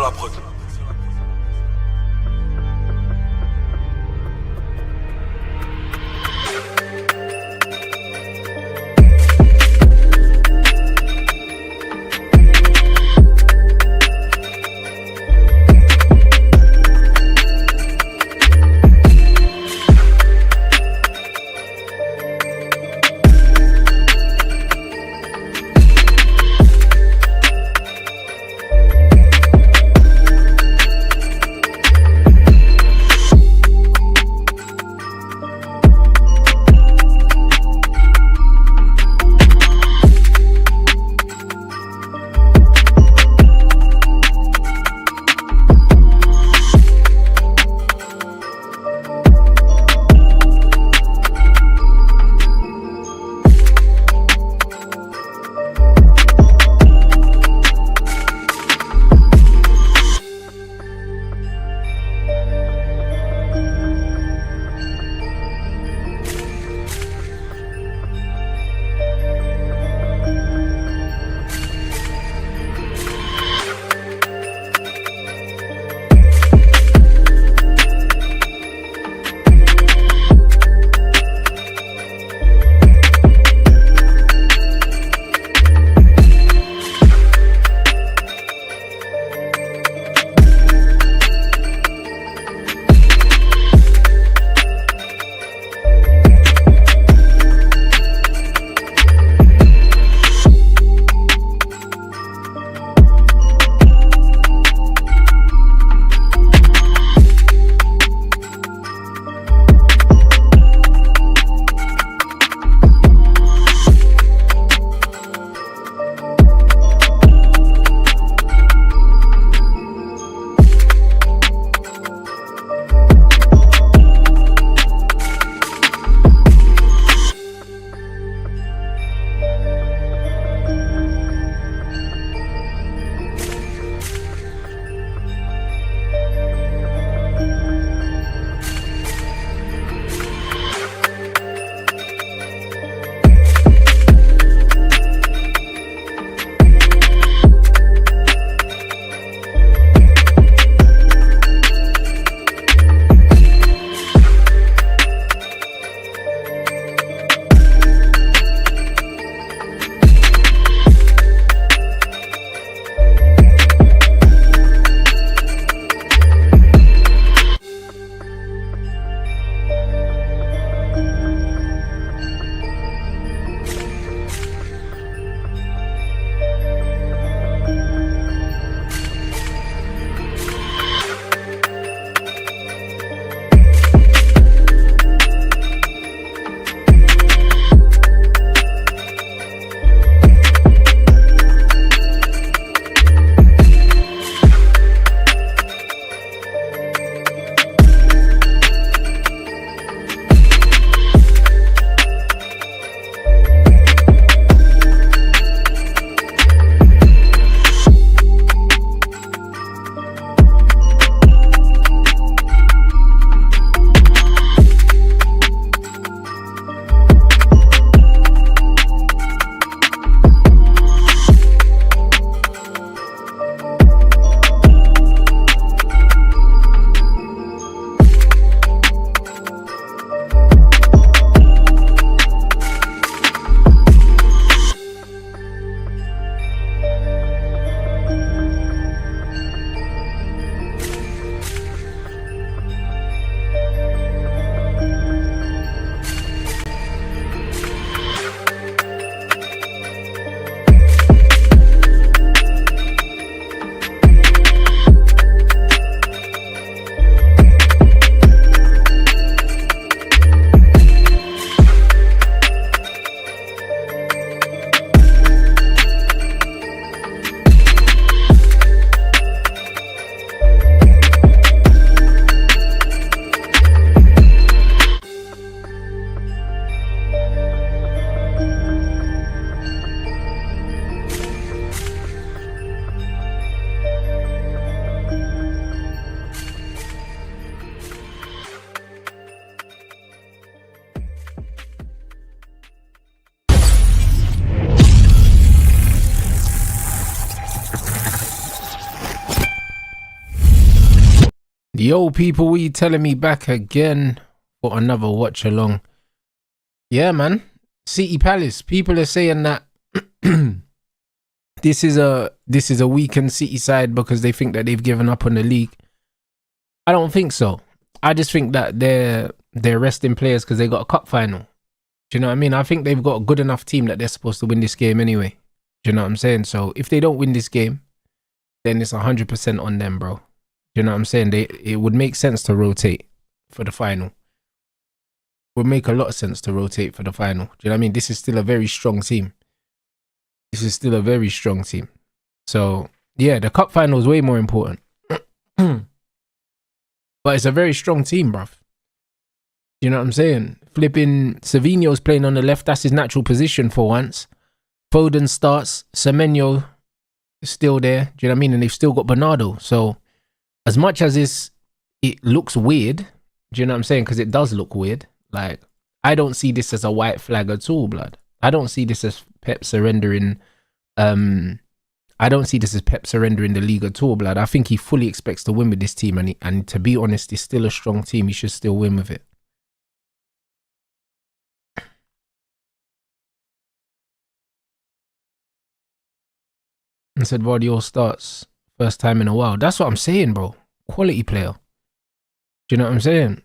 la prod. Yo, people, what you telling me back again for another watch along? Yeah, man. City Palace. People are saying that this is a weakened City side because they think that they've given up on the league. I don't think so. I just think that they're resting players because they got a cup final. Do you know what I mean? I think they've got a good enough team that they're supposed to win this game anyway. Do you know what I'm saying? So if they don't win this game, then it's 100% on them, bro. You know what I'm saying? It would make sense to rotate for the final. Would make a lot of sense to rotate for the final. Do you know what I mean? This is still a very strong team. So, yeah, the cup final is way more important. But it's a very strong team, bruv. You know what I'm saying? Flipping Savinho's playing on the left. That's his natural position for once. Foden starts. Semenyo is still there. Do you know what I mean? And they've still got Bernardo. So, as much as it looks weird, do you know what I'm saying? Because it does look weird. Like, I don't see this as a white flag at all, blood. I don't see this as Pep surrendering. I don't see this as Pep surrendering the league at all, blood. I think he fully expects to win with this team, and to be honest, it's still a strong team. He should still win with it. And said Vardy starts first time in a while. That's what I'm saying, bro. Quality player. Do you know what I'm saying?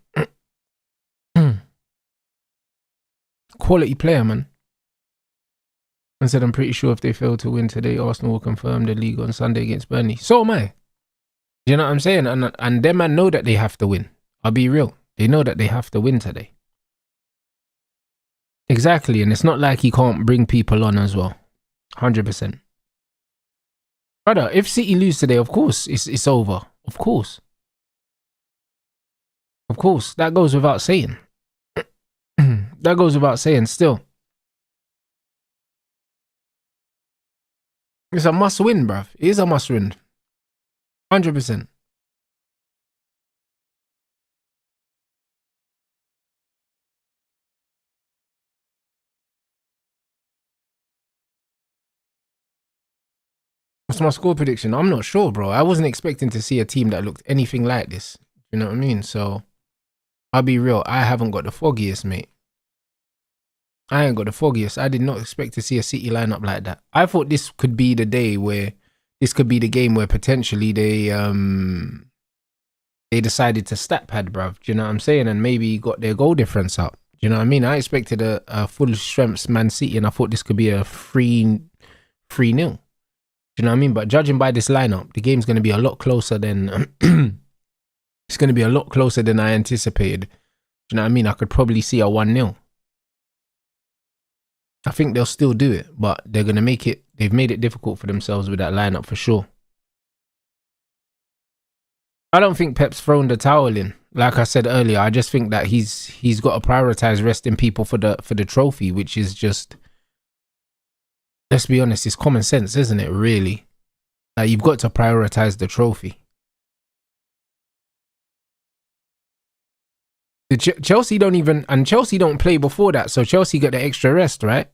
Quality player, man. I said, I'm pretty sure if they fail to win today, Arsenal will confirm the league on Sunday against Burnley. So am I. Do you know what I'm saying? And them man know that they have to win. I'll be real. They know that they have to win today. Exactly. And it's not like he can't bring people on as well. 100%. Brother, if City lose today, of course, it's over. Of course. Of course. That goes without saying. That goes without saying still. It's a must win, bruv. It is a must win. 100%. What's my score prediction? I'm not sure, bro. I wasn't expecting to see a team that looked anything like this. You know what I mean? So, I'll be real. I haven't got the foggiest, mate. I ain't got the foggiest. I did not expect to see a City lineup like that. I thought this could be the day where, this could be the game where potentially they decided to stat pad, bruv. Do you know what I'm saying? And maybe got their goal difference up. Do you know what I mean? I expected a full strength Man City, and I thought this could be a 3-0. Do you know what I mean? But judging by this lineup, the game's going to be a lot closer than it's going to be a lot closer than I anticipated. Do you know what I mean? I could probably see a 1-0. I think they'll still do it, but they're going to make it, they've made it difficult for themselves with that lineup for sure. I don't think Pep's thrown the towel in. Like I said earlier, I just think that he's got to prioritize resting people for the trophy, which is just, let's be honest, it's common sense, isn't it, really? You've got to prioritize the trophy. Chelsea don't play before that, so Chelsea get the extra rest, right?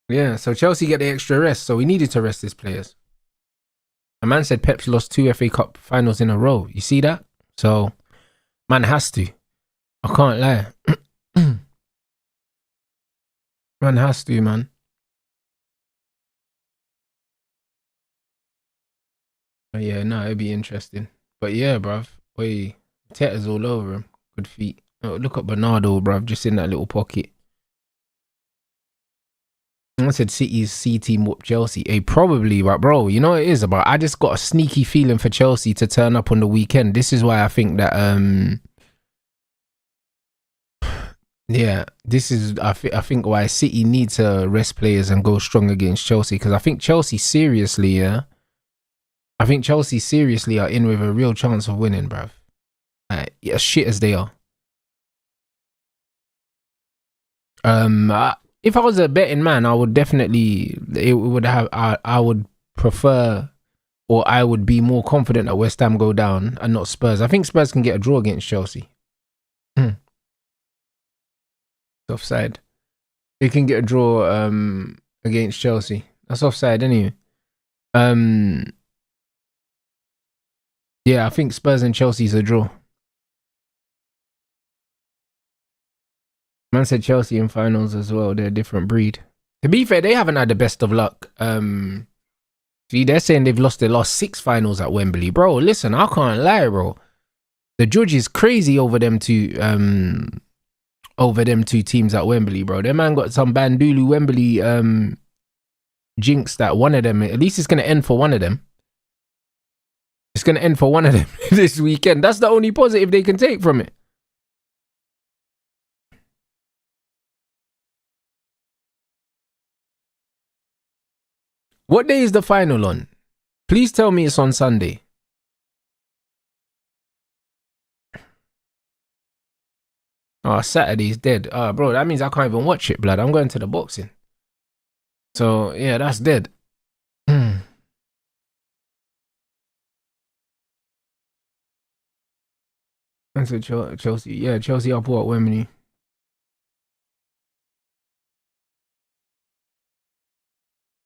Yeah, so Chelsea get the extra rest, so we needed to rest these players. A man said Pep's lost 2 FA Cup finals in a row. You see that? So, man has to. I can't lie. Man has to, man. But yeah, no, it'd be interesting. But yeah, bruv. Wait, Teta's all over him. Good feet. Oh, look at Bernardo, bruv, just in that little pocket. I said City's C team whoop Chelsea. Hey, probably, but bro, you know what it is about? I just got a sneaky feeling for Chelsea to turn up on the weekend. This is why I think that yeah, this is I think why City need to rest players and go strong against Chelsea, because I think Chelsea seriously, I think Chelsea seriously are in with a real chance of winning, bruv. As shit as they are. If I was a betting man, I would definitely, I would prefer, or I would be more confident that West Ham go down and not Spurs. I think Spurs can get a draw against Chelsea. It's offside. They can get a draw against Chelsea. That's offside anyway. Yeah, I think Spurs and Chelsea's a draw. Man said Chelsea in finals as well. They're a different breed. To be fair, they haven't had the best of luck. See, they're saying they've lost their last 6 finals at Wembley. Bro, listen, I can't lie, bro. The judge is crazy over them two teams at Wembley, bro. Their man got some Bandulu Wembley jinx that one of them, at least it's going to end for one of them. It's going to end for one of them this weekend. That's the only positive they can take from it. What day is the final on? Please tell me it's on Sunday. Oh, Saturday's dead. Bro, that means I can't even watch it, blood. I'm going to the boxing. So, yeah, that's dead. That's a Chelsea. Yeah, Chelsea up at Wembley.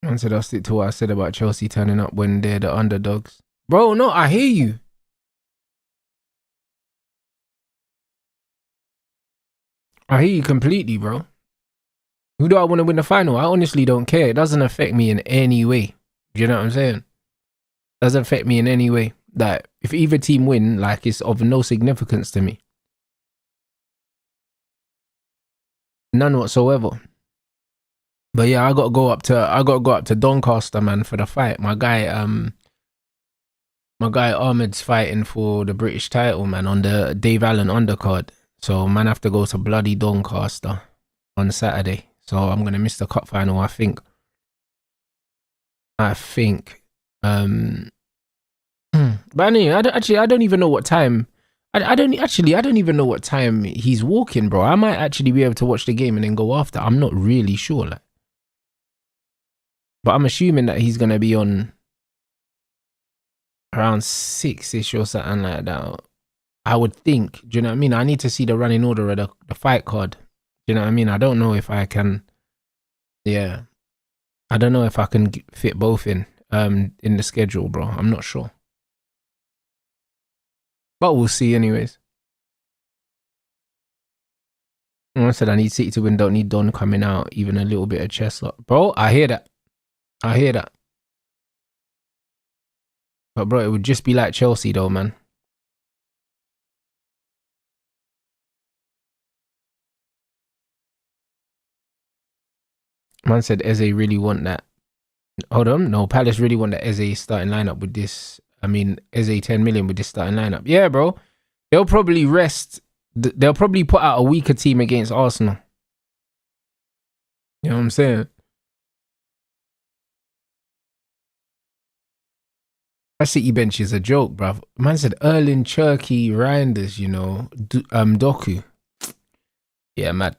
I said I'll stick to what I said about Chelsea turning up when they're the underdogs. Bro, no, I hear you. I hear you completely, bro. Who do I want to win the final? I honestly don't care. It doesn't affect me in any way. Do you know what I'm saying? Doesn't affect me in any way. Like, if either team win, like, it's of no significance to me. None whatsoever. But yeah, I gotta go up to Doncaster, man, for the fight. My guy Ahmed's fighting for the British title, man, on the Dave Allen undercard. So man, I have to go to bloody Doncaster on Saturday. So I'm gonna miss the cup final, I think. But anyway, I don't even know what time. I don't even know what time he's walking, bro. I might actually be able to watch the game and then go after. I'm not really sure, like. But I'm assuming that he's gonna be on around 6-ish or something like that. I would think. Do you know what I mean? I need to see the running order of the fight card. Do you know what I mean? I don't know if I can. Yeah, I don't know if I can fit both in the schedule, bro. I'm not sure. But we'll see, anyways. I said I need City to win. Don't need Don coming out. Even a little bit of chest lock, bro. I hear that. But bro, it would just be like Chelsea though, man. Man said Eze really want that. Hold on. No, Palace really want that Eze starting lineup with this. I mean, Eze 10 million with this starting lineup. Yeah, bro. They'll probably rest. They'll probably put out a weaker team against Arsenal. You know what I'm saying? That City bench is a joke, bruv. Man said Erling, Cherky, Reinders, you know, Doku. Yeah, mad.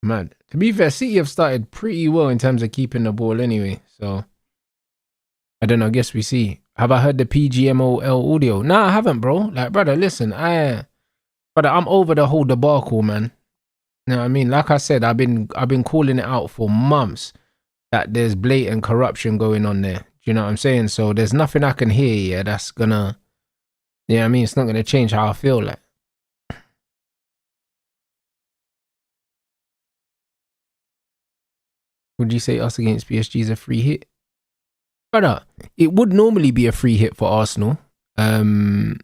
To be fair, City have started pretty well in terms of keeping the ball anyway. So, I don't know. I guess we see. Have I heard the PGMOL audio? Nah, I haven't, bro. Like, brother, listen. I'm over the whole debacle, man. You know what I mean? Like I said, I've been calling it out for months that there's blatant corruption going on there. Do you know what I'm saying? So there's nothing I can hear that's gonna, you know what I mean? It's not gonna change how I feel like. Would you say us against PSG is a free hit? Brother, it would normally be a free hit for Arsenal, the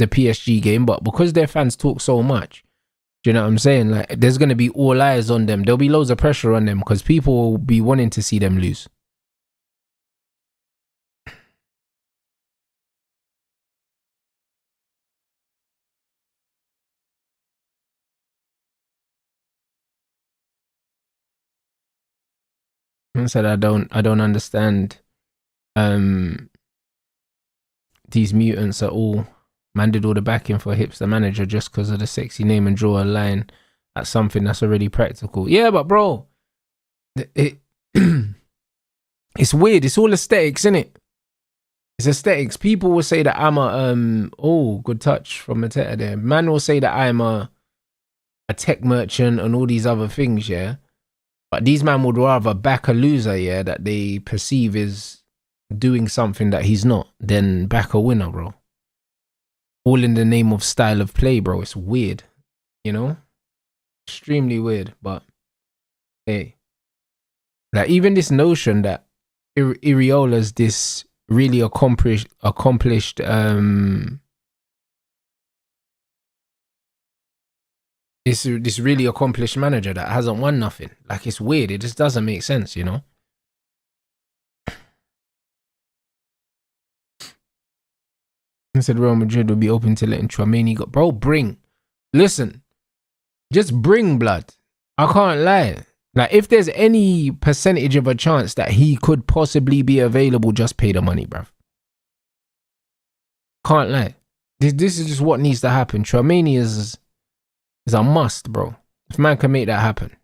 PSG game, but because their fans talk so much, do you know what I'm saying? Like, there's gonna be all eyes on them. There'll be loads of pressure on them because people will be wanting to see them lose. I said I don't understand these mutants at all. Man did all the backing for Hipster Manager just because of the sexy name and draw a line at something that's already practical. Yeah, but bro, it's weird. It's all aesthetics, isn't it? It's aesthetics. People will say that I'm a good touch from Mateta there. Man will say that I'm a a tech merchant and all these other things, yeah. But these men would rather back a loser, yeah, that they perceive is doing something that he's not, than back a winner, bro. All in the name of style of play, bro. It's weird, you know? Extremely weird, but hey. Like, even this notion that Iriola's this really accomplished this really accomplished manager that hasn't won nothing. Like, it's weird. It just doesn't make sense, you know? I said Real Madrid would be open to letting Tchouaméni go. Bro, listen, just bring blood. I can't lie. Like, if there's any percentage of a chance that he could possibly be available, just pay the money, bruv. Can't lie. This is just what needs to happen. Tchouaméni is a must, bro. If man can make that happen.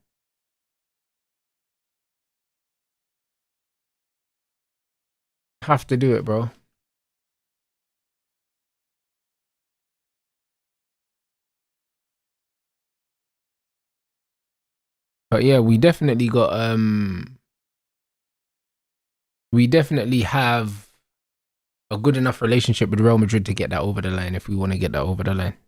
Have to do it, bro. But yeah, we definitely have a good enough relationship with Real Madrid to get that over the line if we want to get that over the line.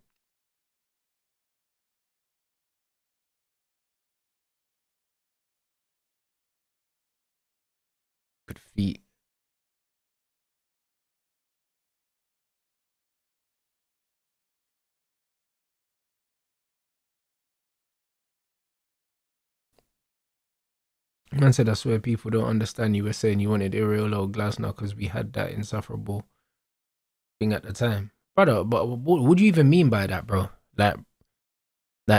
Good feet. Man said, I swear people don't understand. You were saying you wanted Iriola or Glasner because we had that insufferable thing at the time. Brother, but what do you even mean by that, bro? Like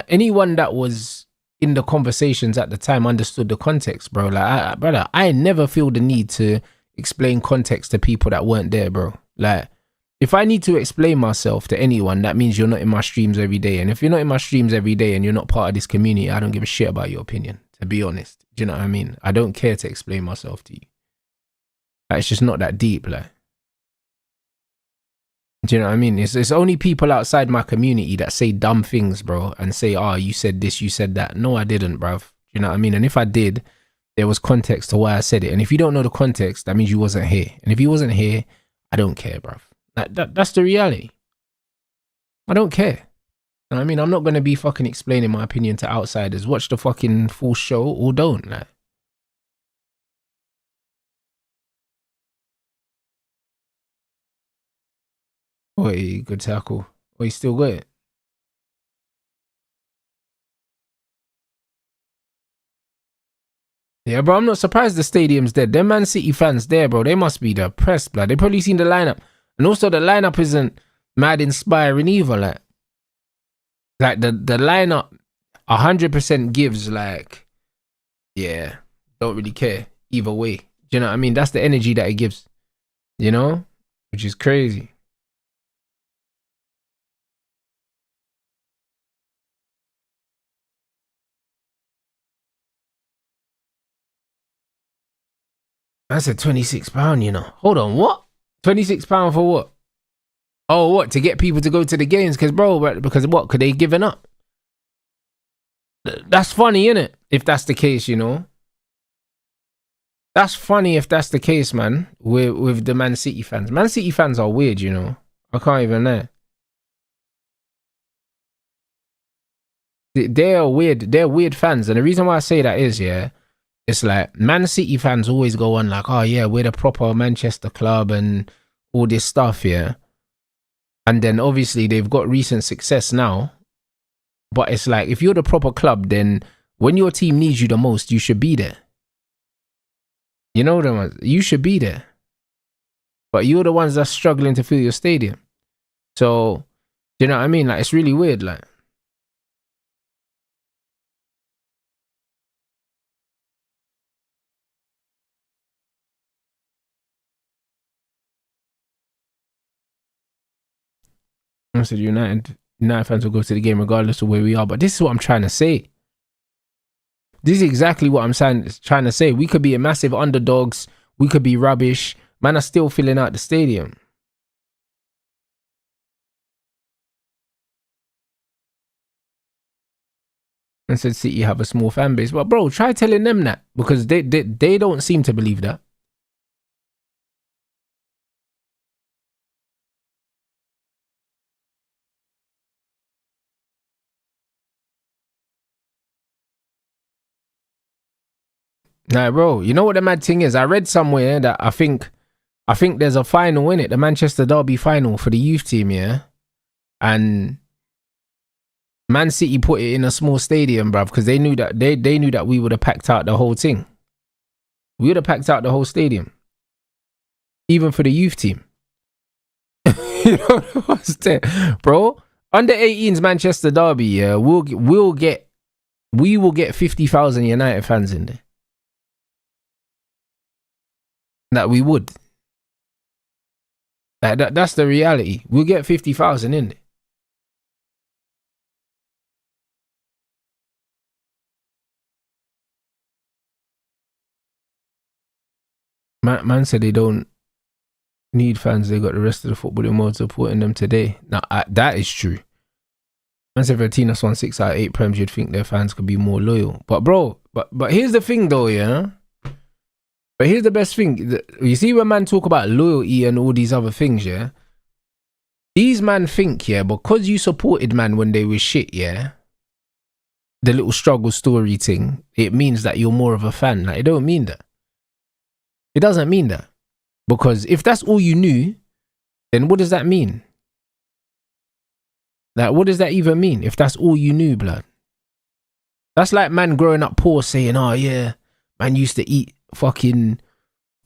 anyone that was in the conversations at the time understood the context, bro. Like, brother, I never feel the need to explain context to people that weren't there, bro. Like, if I need to explain myself to anyone, that means you're not in my streams every day. And if you're not in my streams every day and you're not part of this community, I don't give a shit about your opinion, to be honest. Do you know what I mean? I don't care to explain myself to you. Like, it's just not that deep, like. Do you know what I mean? It's only people outside my community that say dumb things, bro, and say, oh, you said this, you said that. No, I didn't, bruv. Do you know what I mean? And if I did, there was context to why I said it. And if you don't know the context, that means you wasn't here. And if you wasn't here, I don't care, bruv. That's the reality. I don't care. You know what I mean? I'm not going to be fucking explaining my opinion to outsiders. Watch the fucking full show or don't, like. Oi, good tackle. Oh, he still got it. Yeah, bro, I'm not surprised the stadium's dead. Them Man City fans there, bro, they must be depressed, blood. They probably seen the lineup. And also the lineup isn't mad inspiring either, like the lineup 100% gives, like, yeah, don't really care either way. Do you know what I mean? That's the energy that it gives, you know? Which is crazy. I said £26, you know. Hold on, what? £26 for what? Oh, what? To get people to go to the games? Because what? Could they given up? That's funny, innit? If that's the case, you know. That's funny if that's the case, man. With the Man City fans. Man City fans are weird, you know. I can't even lie. They're weird. They're weird fans, and the reason why I say that is, yeah, it's like Man City fans always go on like, oh yeah, we're the proper Manchester club and all this stuff, yeah. And then obviously they've got recent success now. But it's like, if you're the proper club, then when your team needs you the most, you should be there. You know them, you should be there. But you're the ones that's struggling to fill your stadium. So, you know what I mean? Like, it's really weird, like. I said United fans will go to the game regardless of where we are. But this is what I'm trying to say. This is exactly what I'm trying to say. We could be a massive underdogs. We could be rubbish. Man are still filling out the stadium. and said City have a small fan base. But bro, try telling them that, because they don't seem to believe that. Nah, bro, you know what the mad thing is? I read somewhere that I think there's a final in it, the Manchester Derby final for the youth team, yeah? And Man City put it in a small stadium, bruv, because they knew that they knew that we would have packed out the whole thing. We would have packed out the whole stadium, even for the youth team. You know what's there, bro? Under 18s Manchester Derby, yeah, we will get 50,000 United fans in there. That we would. That's the reality. We'll get 50,000 in there. Man said they don't need fans. They got the rest of the footballing world supporting them today. Now, that is true. Man said Florentino won 6 out of 8 Prems, you'd think their fans could be more loyal. But bro, but here's the thing though, yeah? But here's the best thing. You see when man talk about loyalty and all these other things, yeah? These man think, yeah, because you supported man when they were shit, yeah? The little struggle story thing, it means that you're more of a fan. Like, it don't mean that. It doesn't mean that. Because if that's all you knew, then what does that mean? Like, what does that even mean if that's all you knew, blood? That's like man growing up poor saying, oh yeah, man used to eat fucking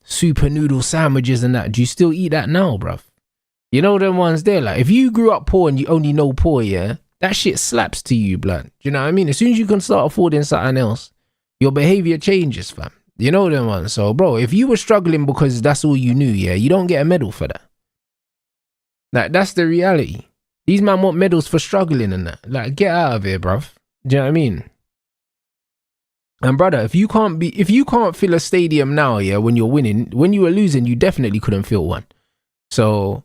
super noodle sandwiches and that. Do you still eat that now, bruv? You know them ones there? Like, if you grew up poor and you only know poor, yeah, that shit slaps to you, blood. Do you know what I mean? As soon as you can start affording something else, your behavior changes, fam. You know them ones. So, bro, if you were struggling because that's all you knew, yeah, you don't get a medal for that. Like, that's the reality. These man want medals for struggling and that. Like, get out of here, bruv. Do you know what I mean? And brother, if you can't fill a stadium now, yeah, when you're winning, when you were losing, you definitely couldn't fill one. So,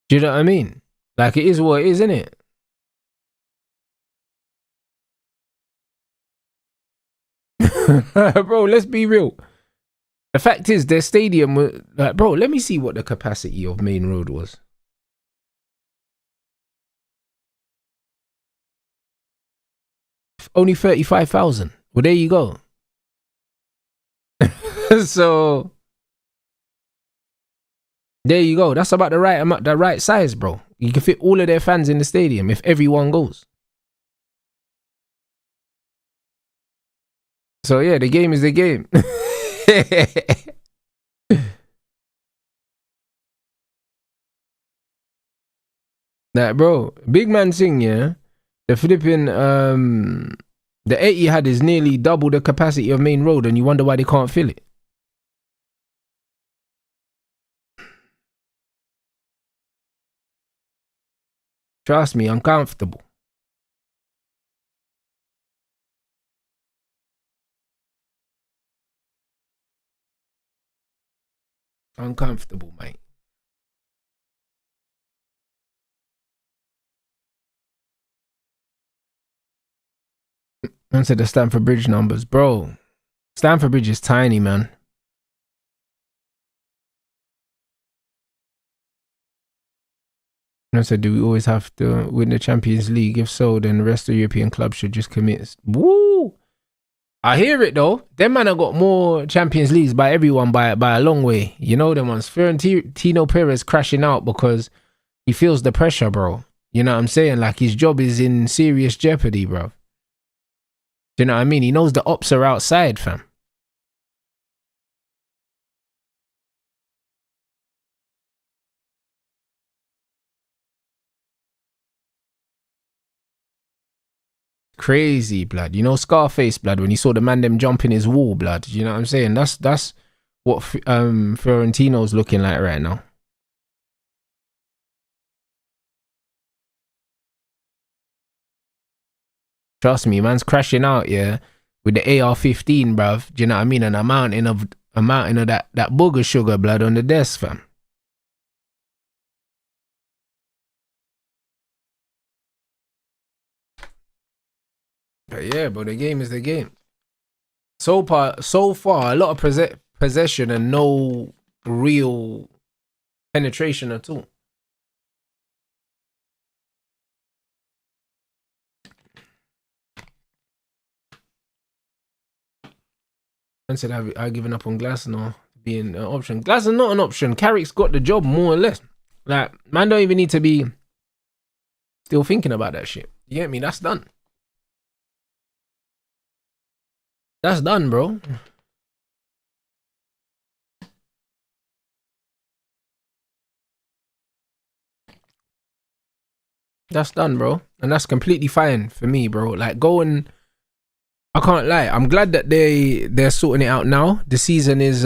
do you know what I mean? Like, it is what it is, isn't it? Bro, let's be real. The fact is, their stadium was like, bro, let me see what the capacity of Main Road was. Only 35,000. Well, there you go. So there you go. That's about the right amount, the right size, bro. You can fit all of their fans in the stadium if everyone goes. So yeah, the game is the game. Like, bro, big man thing, yeah. The flipping the Etihad is nearly double the capacity of Main Road, and you wonder why they can't fill it. Trust me, uncomfortable. Uncomfortable, mate. Answer the Stamford Bridge numbers, bro. Stamford Bridge is tiny, man. I said, do we always have to win the Champions League? If so, then the rest of the European clubs should just commit. Woo! I hear it though. Them man have got more Champions Leagues by everyone by a long way. You know them ones. Florentino Perez crashing out because he feels the pressure, bro. You know what I'm saying? Like, his job is in serious jeopardy, bro. Do you know what I mean? He knows the ops are outside, fam. Crazy, blood. You know Scarface, blood, when he saw the man them jumping his wall, blood. You know what I'm saying? That's what Florentino's looking like right now. Trust me, man's crashing out, yeah, with the AR-15, bruv. Do you know what I mean? And a mountain of that booger sugar, blood, on the desk, fam. But yeah, but the game is the game. So far, a lot of possession and no real penetration at all. I said I've given up on Glasner being an option. Glasner's not an option. Carrick's got the job more or less. Like, man don't even need to be still thinking about that shit. You get me? That's done. That's done, bro. That's done, bro. And that's completely fine for me, bro. Like, go and I can't lie. I'm glad that they're sorting it out now. The season's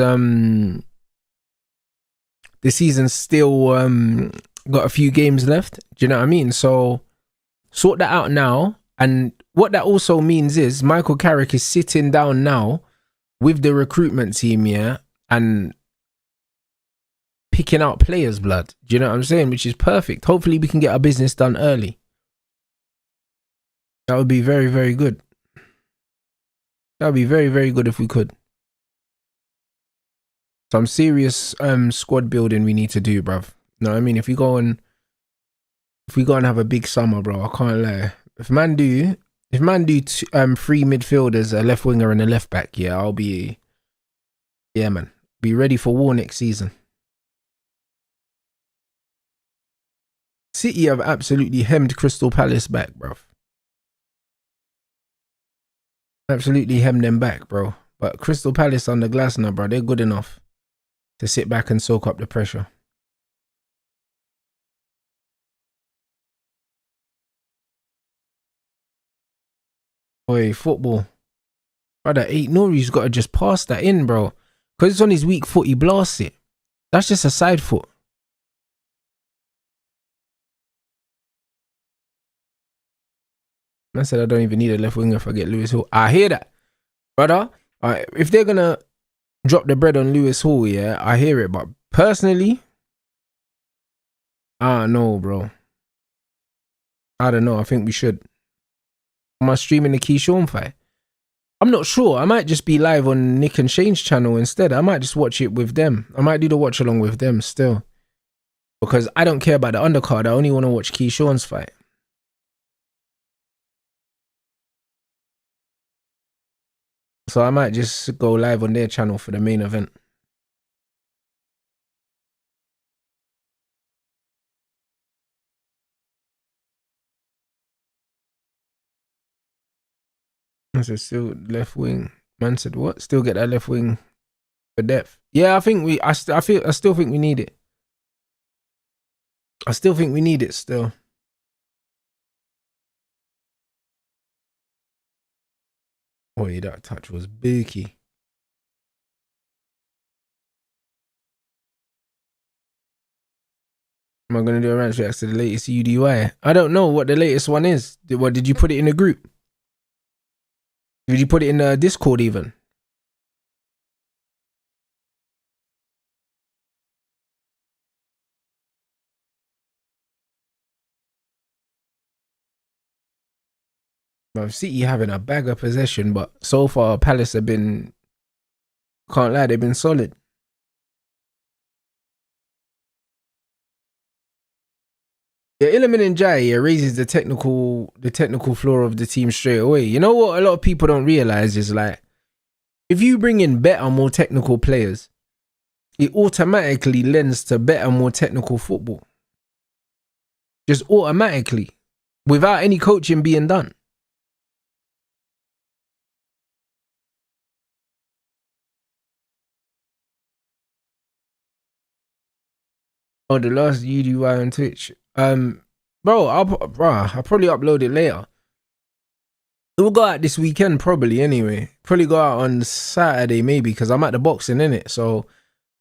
still got a few games left. Do you know what I mean? So sort that out now. And what that also means is Michael Carrick is sitting down now with the recruitment team, yeah, and picking out players' blood. Do you know what I'm saying? Which is perfect. Hopefully we can get our business done early. That would be very, very good. That would be very, very good if we could. Some serious squad building we need to do, bruv. You know what I mean? If we go and have a big summer, bro, I can't lie. If man do three midfielders, a left winger and a left back, yeah, I'll be, yeah, man, be ready for war next season. City have absolutely hemmed Crystal Palace back, bruv. Absolutely hemmed them back, bro. But Crystal Palace under Glasner, bro, they're good enough to sit back and soak up the pressure. Boy, football. Brother, 8-Nori's got to just pass that in, bro. Because it's on his weak foot, he blasts it. That's just a side foot. I said I don't even need a left winger if I get Lewis Hall. I hear that. Brother, if they're going to drop the bread on Lewis Hall, yeah, I hear it. But personally, I don't know, bro. I don't know. I think we should. Am I streaming the Keyshawn fight? I'm not sure. I might just be live on Nick and Shane's channel instead. I might just watch it with them. I might do the watch along with them still. Because I don't care about the undercard. I only want to watch Keyshawn's fight. So I might just go live on their channel for the main event. I said still left wing. Man said what? Still get that left wing for depth. Yeah, I think I still think we need it. I still think we need it still. Oh yeah, that touch was booky. Am I gonna do a ranch react to the latest UDY? I don't know what the latest one is. What did you put it in a group? Did you put it in the Discord even? City having a bag of possession, but so far Palace have been, can't lie, they've been solid. Yeah, Iliman Ndiaye raises the technical floor of the team straight away. You know what a lot of people don't realize is like, if you bring in better, more technical players, it automatically lends to better, more technical football. Just automatically, without any coaching being done. Oh, the last UDY on Twitch. Bro, I'll probably upload it later. It will go out this weekend probably anyway. Probably go out on Saturday maybe because I'm at the boxing innit. So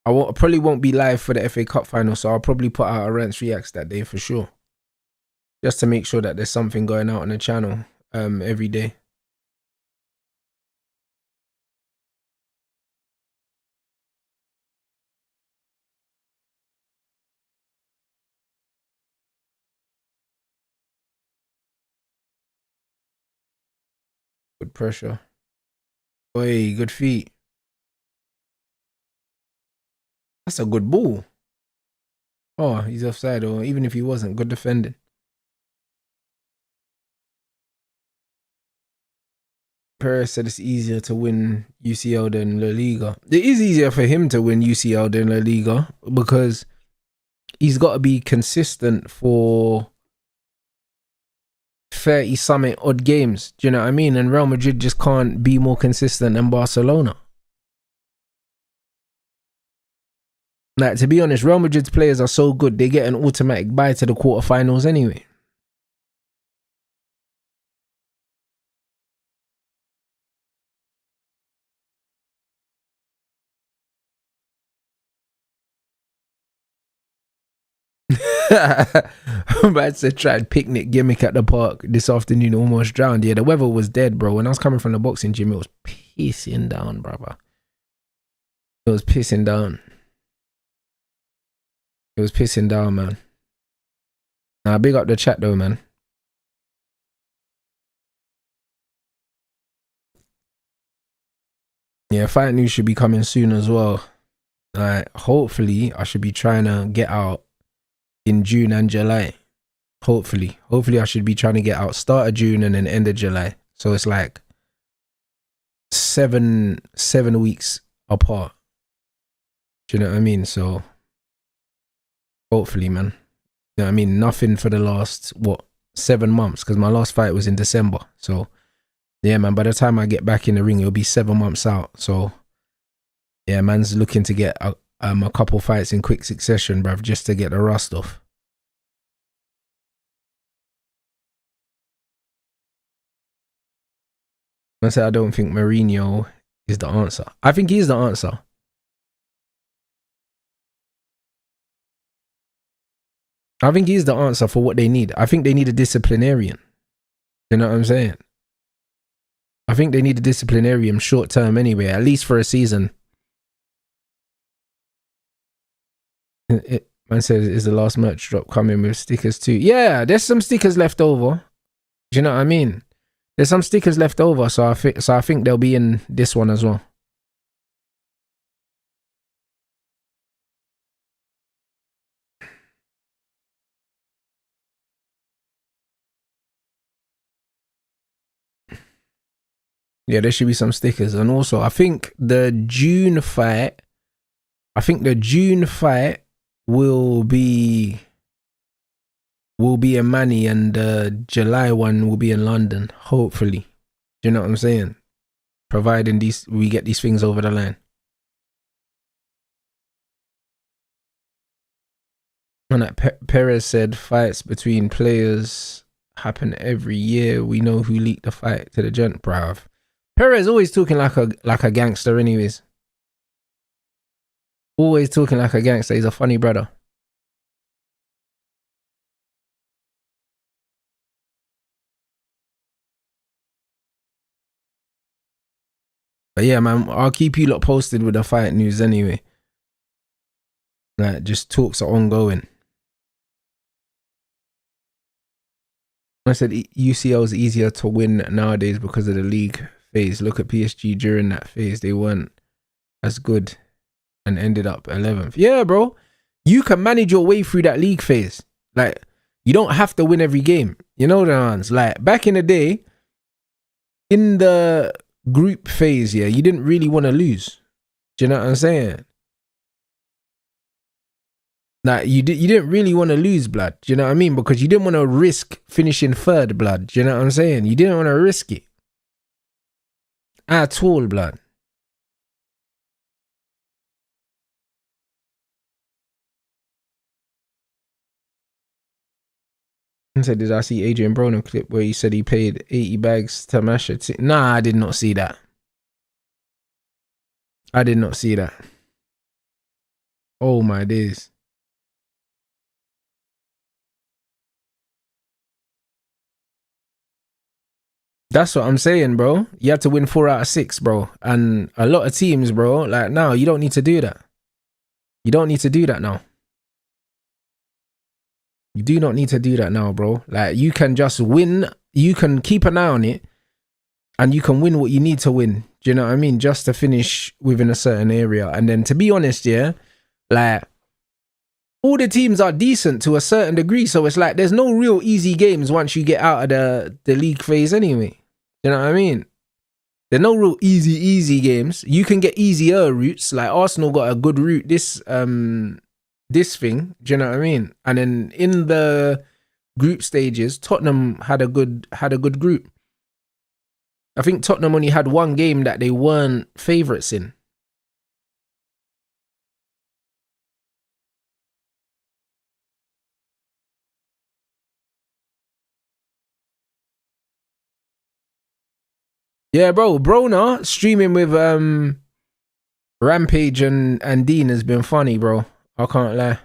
I probably won't be live for the FA Cup final. So I'll probably put out a Rants Reacts that day for sure. Just to make sure that there's something going out on the channel every day. Good pressure. Oi, good feet. That's a good ball. Oh, he's offside, or even if he wasn't, good defending. Perez said it's easier to win UCL than La Liga. It is easier for him to win UCL than La Liga because he's got to be consistent for 30-something odd games. Do you know what I mean? And Real Madrid just can't be more consistent than Barcelona. Like, to be honest, Real Madrid's players are so good, they get an automatic bye to the quarterfinals anyway. But I tried picnic gimmick at the park this afternoon, almost drowned. Yeah, the weather was dead, bro. When I was coming from the boxing gym, it was pissing down, brother. It was pissing down. It was pissing down, man. Nah, big up the chat though, man. Yeah, fight news should be coming soon as well. Hopefully, I should be trying to get out in June and July. Hopefully I should be trying to get out start of June and then end of July. So it's like seven weeks apart. Do you know what I mean? So hopefully, man. You know what I mean? Nothing for the last 7 months, because my last fight was in December. So yeah, man, by the time I get back in the ring, it'll be 7 months out. So yeah, man's looking to get a couple fights in quick succession, bruv, just to get the rust off. I said I don't think Mourinho is the answer. I think he is the answer. I think he's the answer for what they need. I think they need a disciplinarian. You know what I'm saying? I think they need a disciplinarian short term anyway, at least for a season. Man says, is the last merch drop coming with stickers too? Yeah, there's some stickers left over. Do you know what I mean? There's some stickers left over, so I think they'll be in this one as well. Yeah, there should be some stickers. And also, I think the June fight will be in Manny, and the July one will be in London, hopefully. Do you know what I'm saying? Providing we get these things over the line. And like Perez said, fights between players happen every year. We know who leaked the fight to the gent, bruv. Perez always talking like a gangster anyways. Always talking like a gangster. He's a funny brother. But yeah, man, I'll keep you lot posted with the fight news anyway. Like, just talks are ongoing. I said UCL is easier to win nowadays because of the league phase. Look at PSG during that phase. They weren't as good and ended up 11th. Yeah, bro. You can manage your way through that league phase. Like, you don't have to win every game. You know the ones. Like, back in the day, in the group phase, yeah, you didn't really want to lose. Do you know what I'm saying? Like, you didn't really want to lose, blood. Do you know what I mean? Because you didn't want to risk finishing third, blood. Do you know what I'm saying? You didn't want to risk it. At all, blood. I said, did I see Adrian Broner clip where he said he paid 80 bags to Masha? Nah, I did not see that. I did not see that. Oh my days. That's what I'm saying, bro. You have to win 4 out of 6, bro. And a lot of teams, bro, like, now, you don't need to do that. You don't need to do that now. You do not need to do that now, bro. Like, you can just win. You can keep an eye on it. and you can win what you need to win. Do you know what I mean? Just to finish within a certain area. And then to be honest, yeah, like all the teams are decent to a certain degree. So it's like there's no real easy games once you get out of the league phase anyway. You know what I mean? There's no real easy games. You can get easier routes. Like Arsenal got a good route this thing. Do you know what I mean? And then in the group stages, Tottenham had a good group. I think Tottenham only had one game that they weren't favourites in. Yeah, bro. Brona streaming with Rampage and Dean has been funny, bro. I can't lie.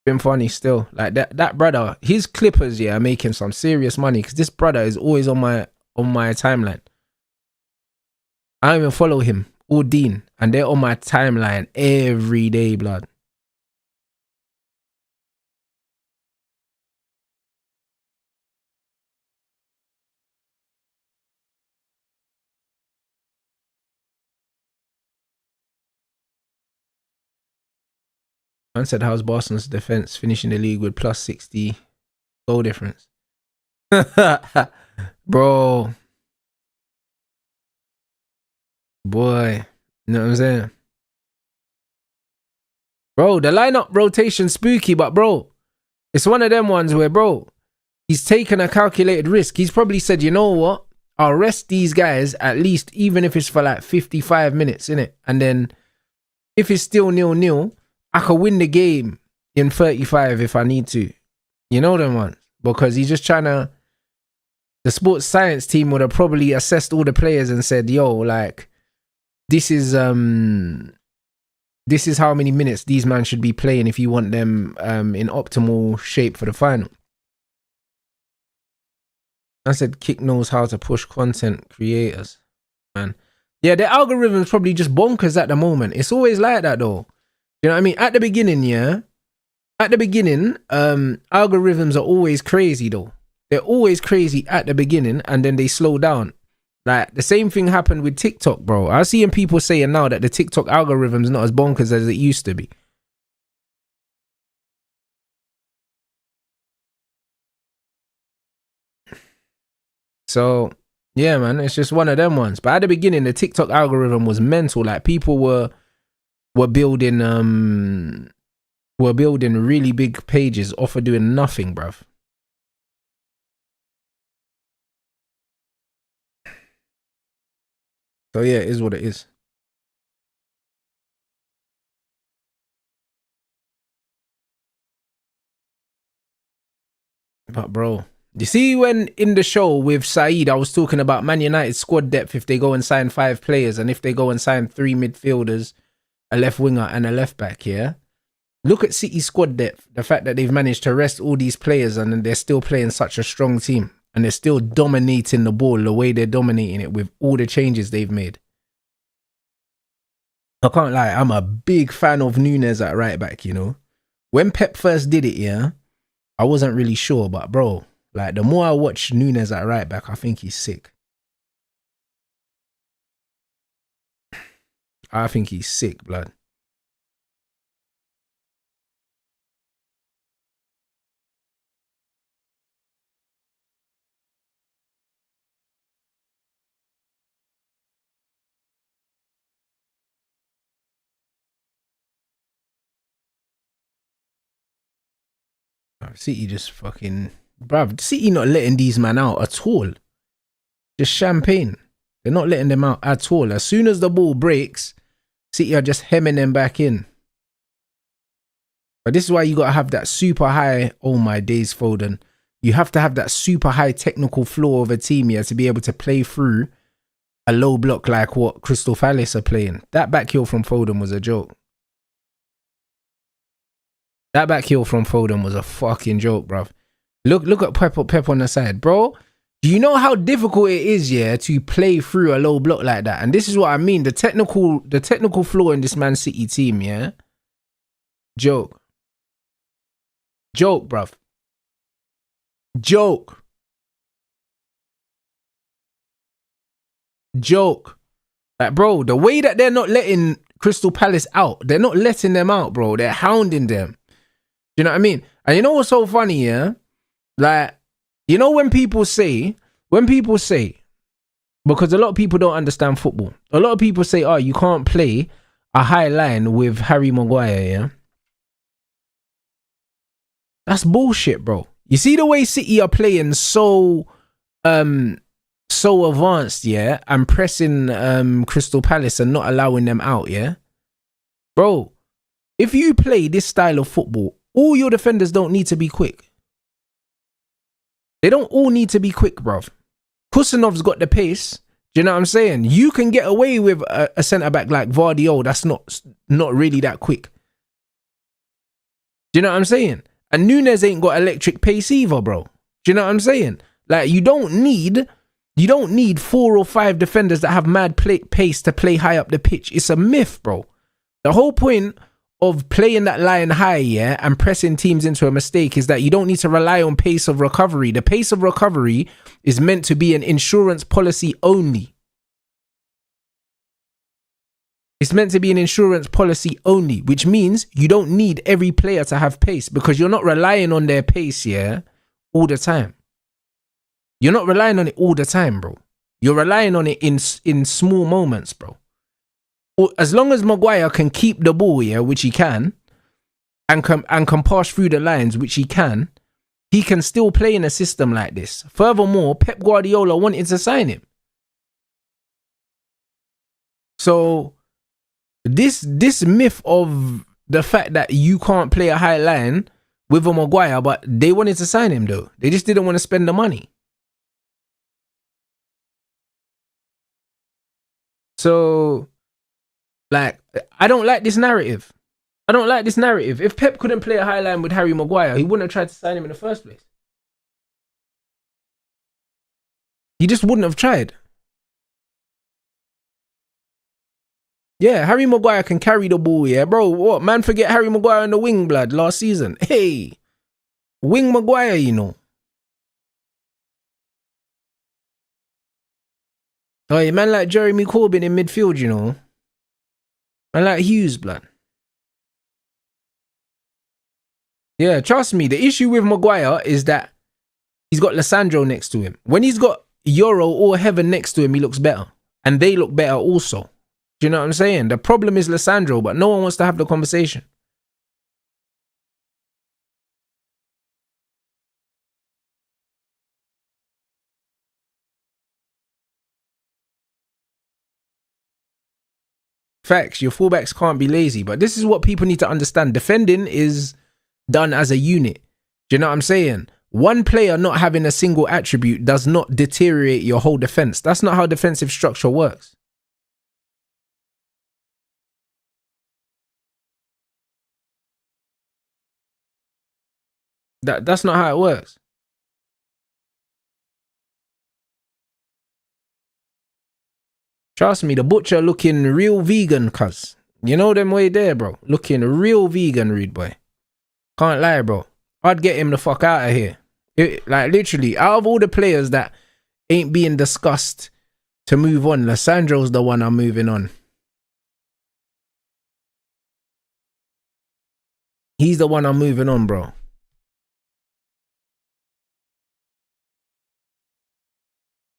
Been funny still. Like that brother, his clippers, yeah, are making some serious money because this brother is always on my timeline. I don't even follow him or Dean, and they're on my timeline every day, blood. Man said, how's Boston's defense finishing the league with plus 60 goal difference? Bro. Boy. You know what I'm saying? Bro, the lineup rotation spooky, but bro, it's one of them ones where, bro, he's taken a calculated risk. He's probably said, you know what? I'll rest these guys at least, even if it's for like 55 minutes, innit? And then if it's still 0-0, I could win the game in 35 if I need to. You know them ones? Because he's just trying to... The sports science team would have probably assessed all the players and said, yo, like, this is how many minutes these men should be playing if you want them in optimal shape for the final. I said Kick knows how to push content creators, man. Yeah, the algorithm's probably just bonkers at the moment. It's always like that though. You know what I mean? At the beginning, yeah. At the beginning, algorithms are always crazy though. They're always crazy at the beginning and then they slow down. Like the same thing happened with TikTok, bro. I'm seeing people saying now that the TikTok algorithm's not as bonkers as it used to be. So yeah, man, it's just one of them ones. But at the beginning, the TikTok algorithm was mental. Like people were building really big pages off of doing nothing, bruv. So yeah, it is what it is. But bro, you see when in the show with Saeed, I was talking about Man United squad depth if they go and sign 5 players and if they go and sign 3 midfielders, a left winger and a left back, yeah? Look at City's squad depth. The fact that they've managed to rest all these players and they're still playing such a strong team. And they're still dominating the ball the way they're dominating it with all the changes they've made. I can't lie, I'm a big fan of Nunes at right back, you know? When Pep first did it, yeah, I wasn't really sure, but bro, like the more I watch Nunes at right back, I think he's sick. I think he's sick, blood. City just fucking... Bruv, City not letting these man out at all. Just champagne. They're not letting them out at all. As soon as the ball breaks, City are just hemming them back in. But this is why you got to have that super high... Oh my days, Foden. You have to have that super high technical floor of a team here to be able to play through a low block like what Crystal Palace are playing. That back heel from Foden was a joke. That back heel from Foden was a fucking joke, bruv. Look at Pep on the side, bro. Do you know how difficult it is, yeah, to play through a low block like that? And this is what I mean. The technical flaw in this Man City team, yeah. Joke, bruv. Joke. joke. Like, bro, the way that they're not letting Crystal Palace out, they're not letting them out, bro. They're hounding them. You know what I mean? And you know what's so funny, yeah? Like, you know when people say, because a lot of people don't understand football. A lot of people say, oh, you can't play a high line with Harry Maguire, yeah? That's bullshit, bro. You see the way City are playing so advanced, yeah, and pressing Crystal Palace and not allowing them out, yeah? Bro, if you play this style of football, all your defenders don't need to be quick. They don't all need to be quick, bruv. Kusanov's got the pace. Do you know what I'm saying? You can get away with a centre-back like Vardy that's not really that quick. Do you know what I'm saying? And Nunes ain't got electric pace either, bro. Do you know what I'm saying? Like, you don't need 4 or 5 defenders that have mad pace to play high up the pitch. It's a myth, bro. The whole point of playing that line high, yeah, and pressing teams into a mistake is that you don't need to rely on pace of recovery. The pace of recovery is meant to be an insurance policy only. It's meant to be an insurance policy only, which means you don't need every player to have pace because you're not relying on their pace, yeah, all the time. You're not relying on it all the time, bro. You're relying on it in small moments, bro. As long as Maguire can keep the ball, yeah, which he can, and can pass through the lines, which he can still play in a system like this. Furthermore, Pep Guardiola wanted to sign him. So this myth of the fact that you can't play a high line with a Maguire, but they wanted to sign him though. They just didn't want to spend the money. So, like, I don't like this narrative. If Pep couldn't play a high line with Harry Maguire, he wouldn't have tried to sign him in the first place. He just wouldn't have tried. Yeah, Harry Maguire can carry the ball, yeah. Bro, what? Man, forget Harry Maguire in the wing, blood, last season. Hey, wing Maguire, you know. Oh, yeah, man like Jeremy Corbyn in midfield, you know. Man like Hughes, blood. Yeah, trust me, the issue with Maguire is that he's got Lissandro next to him. When he's got Euro or Heaven next to him, he looks better. And they look better also. Do you know what I'm saying? The problem is Lissandro, but no one wants to have the conversation. Facts, your fullbacks can't be lazy, but this is what people need to understand. Defending is done as a unit. Do you know what I'm saying? One player not having a single attribute does not deteriorate your whole defense. That's not how defensive structure works. That's not how it works. Trust me, the butcher looking real vegan, cuz. You know them way there, bro. Looking real vegan, rude boy. Can't lie, bro. I'd get him the fuck out of here. Like, literally, out of all the players that ain't being discussed to move on, Lissandro's the one I'm moving on. He's the one I'm moving on, bro.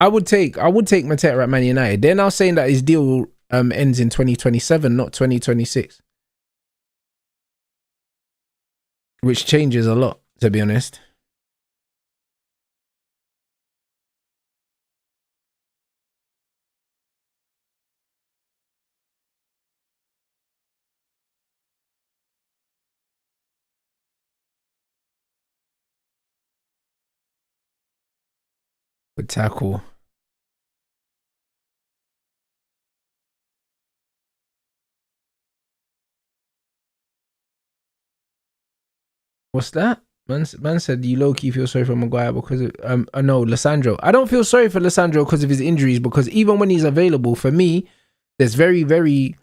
I would take Mateta at Man United. They're now saying that his deal ends in 2027, not 2026. Which changes a lot, to be honest. Good tackle. What's that? Man said you low-key feel sorry for Maguire because of, no, Lissandro. I don't feel sorry for Lissandro because of his injuries, because even when he's available, for me, there's very, very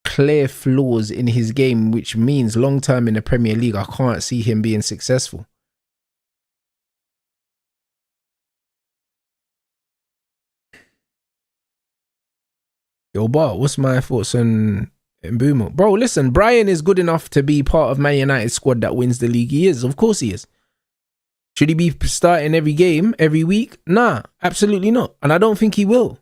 clear flaws in his game, which means long-term in the Premier League, I can't see him being successful. Yo, Bart, what's my thoughts on Mbeumo? Bro, listen, Brian is good enough to be part of Man United's squad that wins the league. He is. Of course he is. Should he be starting every game, every week? Nah, absolutely not. And I don't think he will.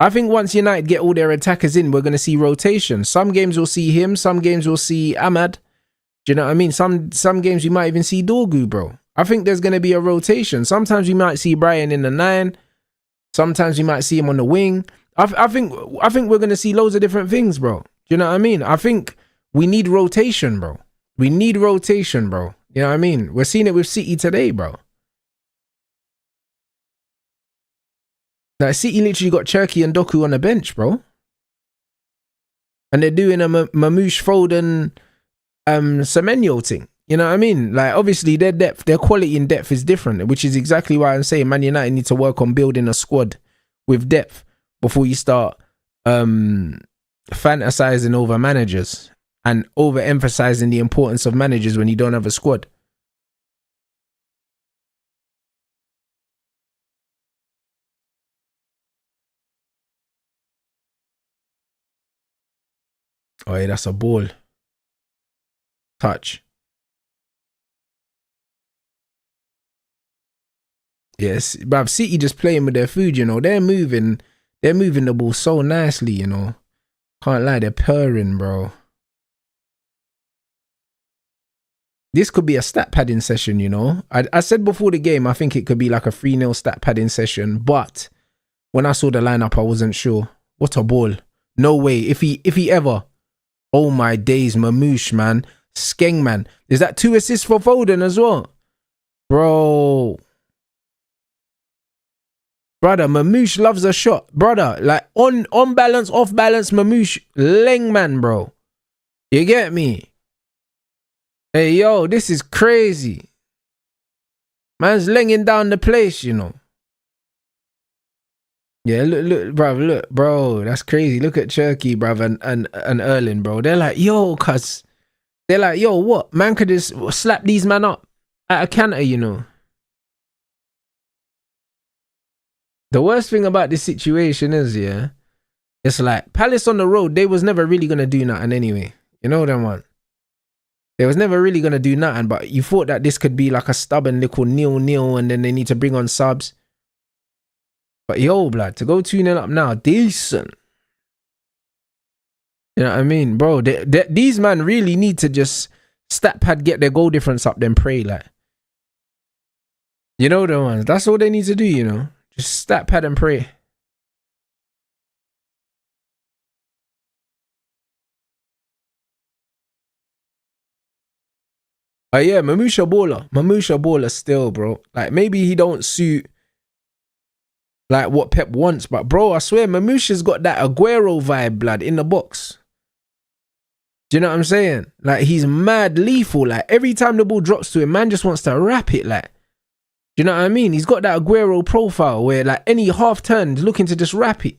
I think once United get all their attackers in, we're going to see rotation. Some games we'll see him. Some games we'll see Ahmad. Do you know what I mean? Some games we might even see Dorgu, bro. I think there's going to be a rotation. Sometimes we might see Brian in the 9. Sometimes we might see him on the wing. I think we're going to see loads of different things, bro. Do you know what I mean? I think we need rotation, bro. We need rotation, bro. You know what I mean? We're seeing it with City today, bro. Like, City literally got Cherki and Doku on the bench, bro. And they're doing a Mamouche Foden Semenyo thing. You know what I mean? Like, obviously, their depth, their quality in depth is different, which is exactly why I'm saying Man United need to work on building a squad with depth before you start fantasizing over managers and overemphasizing the importance of managers when you don't have a squad. Oh, yeah, that's a ball. Touch. Yes, but City just playing with their food, you know. They're moving the ball so nicely, you know. Can't lie, they're purring, bro. This could be a stat padding session, you know. I said before the game, I think it could be like a 3-0 stat padding session, but when I saw the lineup, I wasn't sure. What a ball. No way. If he ever. Oh my days, Mamouche, man. Skeng, man. Is that 2 assists for Foden as well? Bro. Brother, Mamouche loves a shot. Brother, like on balance, off balance, Mamouche, leng, man, bro. You get me? Hey, yo, this is crazy. Man's lenging down the place, you know. Yeah, look, bro, that's crazy. Look at Cherki, bruv, and Erling, bro. They're like, yo, cuz. They're like, yo, what? Man could just slap these man up at a canter, you know. The worst thing about this situation is, yeah, it's like Palace on the road, they was never really going to do nothing anyway. You know them one? They was never really going to do nothing, but you thought that this could be like a stubborn little 0-0 and then they need to bring on subs. But yo, blood, to go 2-0 up now, decent. You know what I mean? Bro, these man really need to just stat pad, get their goal difference up, then pray, like. You know the ones. That's all they need to do, you know. Just stat pad and pray. Yeah, Mamouche baller still, bro. Like, maybe he don't suit like what Pep wants, but bro, I swear Mamouche's got that Aguero vibe, blood, in the box. Do you know what I'm saying? Like, he's mad lethal. Like, every time the ball drops to him, man just wants to wrap it, like. Do you know what I mean? He's got that Aguero profile where, like, any half turn is looking to just wrap it.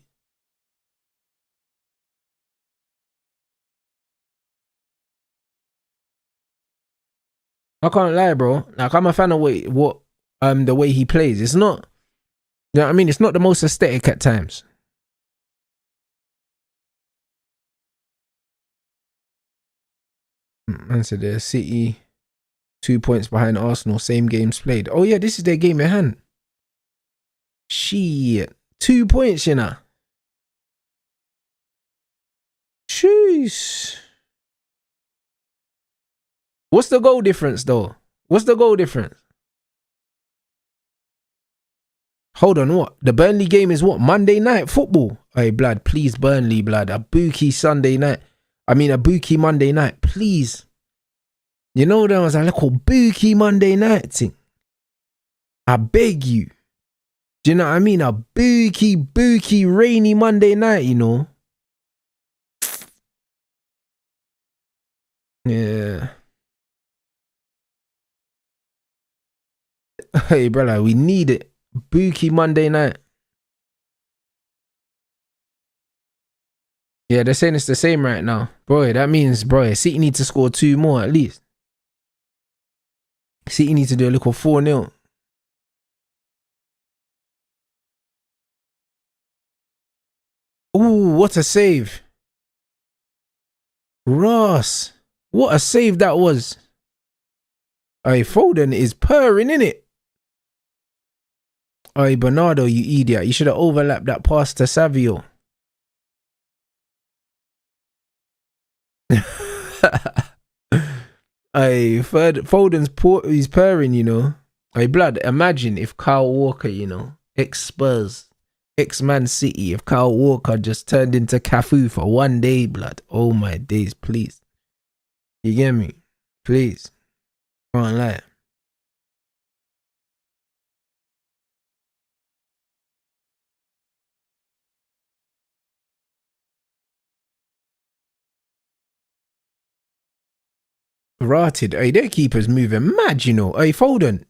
I can't lie, bro. Like, I'm a fan of the way he plays. It's not, you know what I mean? It's not the most aesthetic at times. Man said there, City 2 points behind Arsenal, same games played. Oh yeah, this is their game in hand. Shit. 2 points, you know. Jeez. What's the goal difference though? What's the goal difference? Hold on, what? The Burnley game is what? Monday night football? Hey, blood, please, Burnley, blood. A bookie Sunday night. I mean, a bookie Monday night, please. You know, there was a little bookie Monday night thing. I beg you. Do you know what I mean? A bookie, rainy Monday night, you know? Yeah. Hey, brother, we need it. Bookie Monday night. Yeah, they're saying it's the same right now. Bro, that means, bro, City need to score 2 more at least. City need to do a little 4-0. Ooh, what a save. Ross. What a save that was. Hey, Foden is purring, innit? Hey, Bernardo, you idiot. You should have overlapped that pass to Savio. Hey, Foden's he's purring, you know. Hey, blood, imagine if Kyle Walker, you know, ex-Spurs, ex-Man City, if Kyle Walker just turned into Cafu for one day, blood. Oh my days, please. You get me? Please. Can't lie. Rotted. Hey, their keeper's moving mad, you know. Hey, Foden.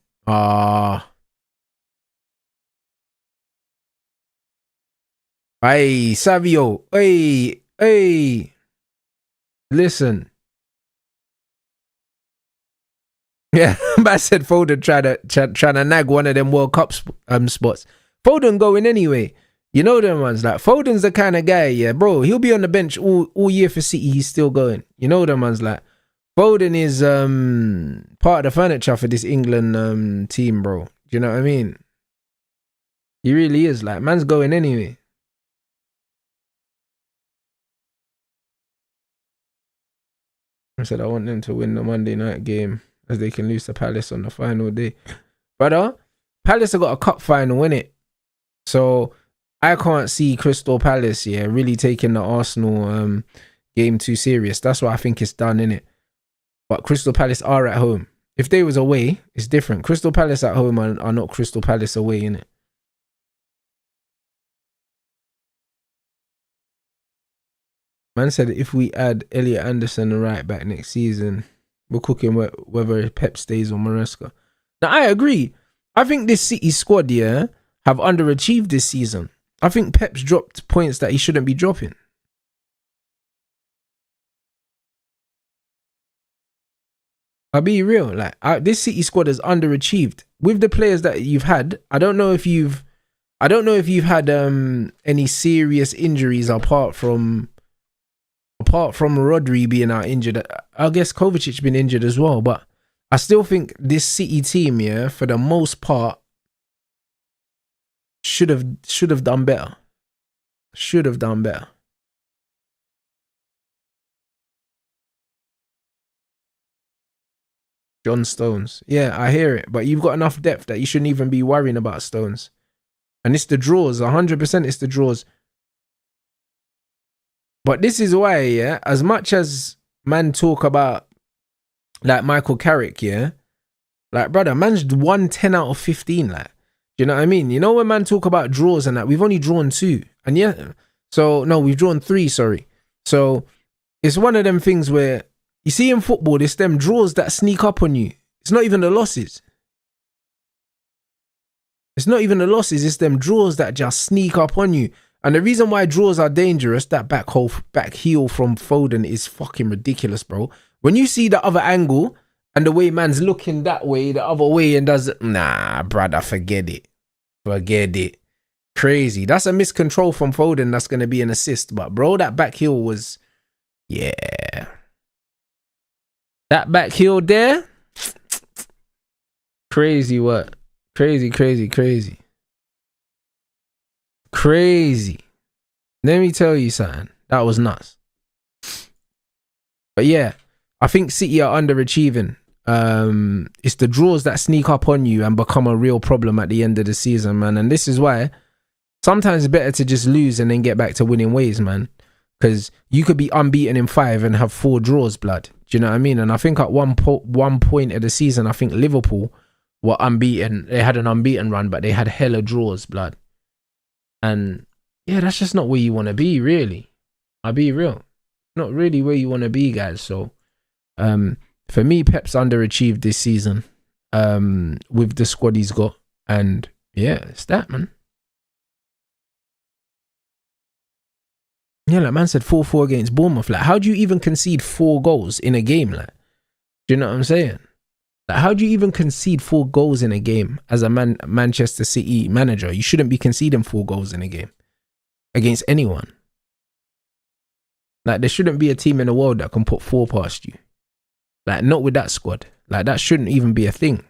Hey, Savio. Hey. Listen. Yeah, I said Foden trying to nag one of them World Cup spots. Foden going anyway. You know them ones. Like, Foden's the kind of guy, yeah, bro. He'll be on the bench all year for City. He's still going. You know them ones. Like, Foden is part of the furniture for this England team, bro. Do you know what I mean? He really is. Like, man's going anyway. I said I want them to win the Monday night game as they can lose to Palace on the final day. Brother, Palace have got a cup final, innit? So I can't see Crystal Palace, yeah, really taking the Arsenal game too serious. That's why I think it's done, innit? But Crystal Palace are at home. If they was away, it's different. Crystal Palace at home are not Crystal Palace away, innit? Man said if we add Elliot Anderson and right back next season, we're cooking whether Pep stays or Maresca. Now, I agree. I think this City squad, yeah, have underachieved this season. I think Pep's dropped points that he shouldn't be dropping. I'll be real. Like, this City squad has underachieved with the players that you've had. I don't know if you've had any serious injuries apart from Rodri being out injured. I guess Kovacic's been injured as well, but I still think this City team, yeah, for the most part, should have done better. Should have done better. John Stones. Yeah, I hear it, but you've got enough depth that you shouldn't even be worrying about Stones. And it's the draws, 100% it's the draws. But this is why, yeah, as much as man talk about like Michael Carrick, yeah, like, brother, man's won 10 out of 15, like, do you know what I mean? You know when man talk about draws and that, we've only drawn 2. And yeah, so, no, we've drawn 3, sorry. So, it's one of them things where, you see in football, it's them draws that sneak up on you. It's not even the losses. It's not even the losses, it's them draws that just sneak up on you. And the reason why draws are dangerous, that back heel from Foden is fucking ridiculous, bro. When you see the other angle and the way man's looking that way, the other way, and does it, nah, brother, forget it. Forget it. Crazy. That's a miscontrol from Foden. That's going to be an assist. But, bro, that back heel was, yeah. That back heel there, crazy what? Crazy. Let me tell you something. That was nuts. But yeah, I think City are underachieving. It's the draws that sneak up on you and become a real problem at the end of the season, man. And this is why sometimes it's better to just lose and then get back to winning ways, man. Because you could be unbeaten in 5 and have 4 draws, blood. Do you know what I mean? And I think at one point of the season, I think Liverpool were unbeaten. They had an unbeaten run, but they had hella draws, blood. And yeah, that's just not where you want to be, really. I'll be real. Not really where you want to be, guys. So, for me, Pep's underachieved this season with the squad he's got. And yeah, it's that, man. Yeah, like man said 4-4 against Bournemouth. Like, how do you even concede 4 goals in a game? Like, do you know what I'm saying? Like, how do you even concede 4 goals in a game as a Manchester City manager? You shouldn't be conceding 4 goals in a game against anyone. Like, there shouldn't be a team in the world that can put 4 past you. Like, not with that squad. Like, that shouldn't even be a thing.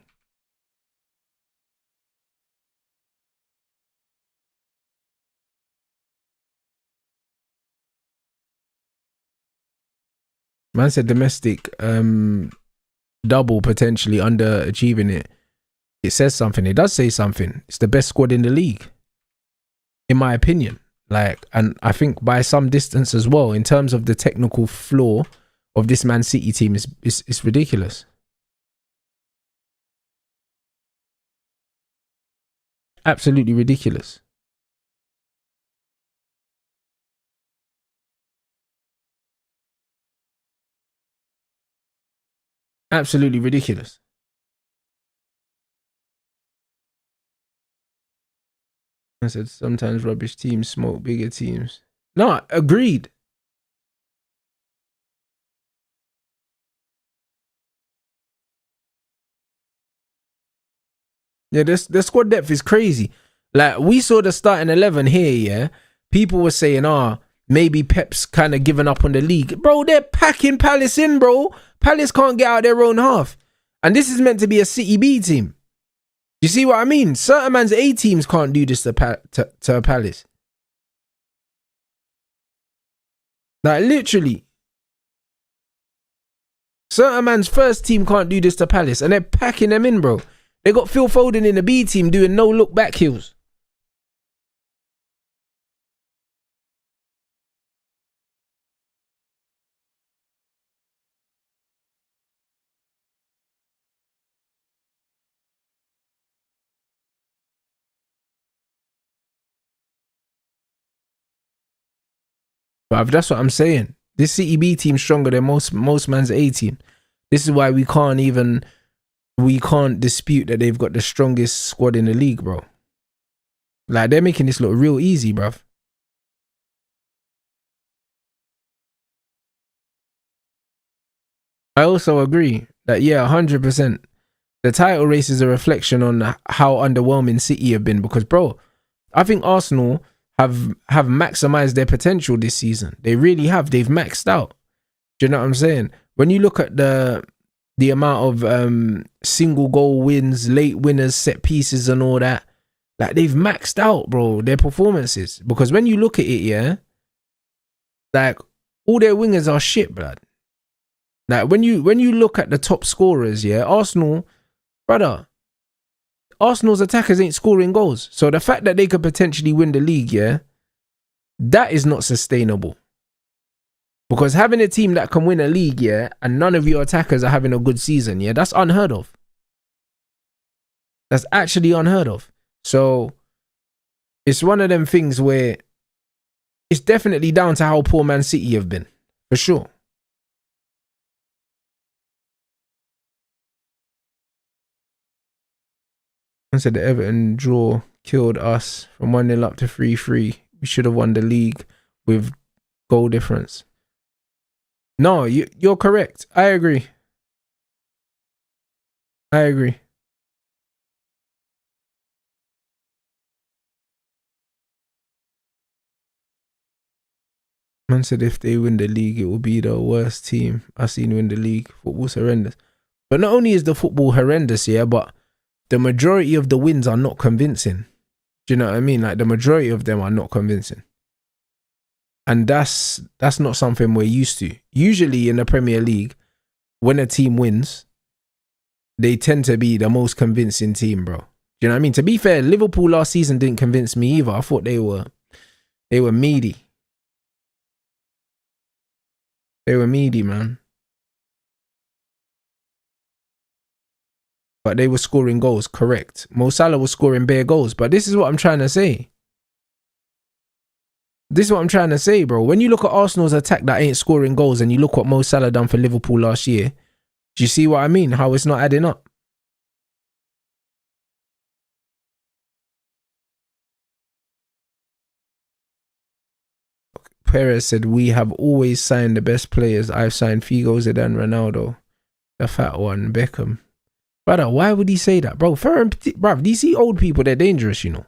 Man said domestic double potentially underachieving it. It says something. It does say something. It's the best squad in the league, in my opinion. Like, and I think by some distance as well, in terms of the technical flaw of this Man City team, is ridiculous. Absolutely ridiculous. Absolutely ridiculous. I said sometimes rubbish teams smoke bigger teams. No, agreed. Yeah, the squad depth is crazy. Like, we saw the starting 11 here, yeah. People were saying, maybe Pep's kind of given up on the league. Bro, they're packing Palace in, bro. Palace can't get out their own half. And this is meant to be a City B team. You see what I mean? Certain man's A teams can't do this to Palace. Like, literally. Certain man's first team can't do this to Palace. And they're packing them in, bro. They got Phil Foden in the B team doing no look back heels. But that's what I'm saying. This City B team stronger than most man's A team. This is why we can't dispute that they've got the strongest squad in the league, bro. Like, they're making this look real easy, bruv. I also agree that, yeah, 100%. The title race is a reflection on how underwhelming City have been because, bro, I think Arsenal have maximized their potential this season. They really have. They've maxed out. Do you know what I'm saying? When you look at the amount of single goal wins, late winners, set pieces and all that, like, they've maxed out, bro, their performances. Because when you look at it, yeah, like, all their wingers are shit, blood. Like, when you look at the top scorers, yeah, Arsenal's attackers ain't scoring goals. So the fact that they could potentially win the league, yeah, that is not sustainable. Because having a team that can win a league, yeah, and none of your attackers are having a good season, yeah, that's unheard of. That's actually unheard of. So it's one of them things where it's definitely down to how poor Man City have been, for sure. I said the Everton draw killed us from 1-0 up to 3-3. We should have won the league with goal difference. No, you're correct. I agree. Man said if they win the league, it will be the worst team I've seen win the league. Football's horrendous. But not only is the football horrendous, yeah, but the majority of the wins are not convincing. Do you know what I mean? Like, the majority of them are not convincing. And that's not something we're used to. Usually in the Premier League, when a team wins, they tend to be the most convincing team, bro. Do you know what I mean? To be fair, Liverpool last season didn't convince me either. I thought they were meaty. They were meaty, man. But they were scoring goals, correct. Mo Salah was scoring bare goals. But this is what I'm trying to say. Bro. When you look at Arsenal's attack that ain't scoring goals and you look what Mo Salah done for Liverpool last year, do you see what I mean? How it's not adding up? Perez said, we have always signed the best players. I've signed Figo, Zidane, Ronaldo. The fat one, Beckham. Brother, why would he say that? Bro, bro, these old people, they're dangerous, you know.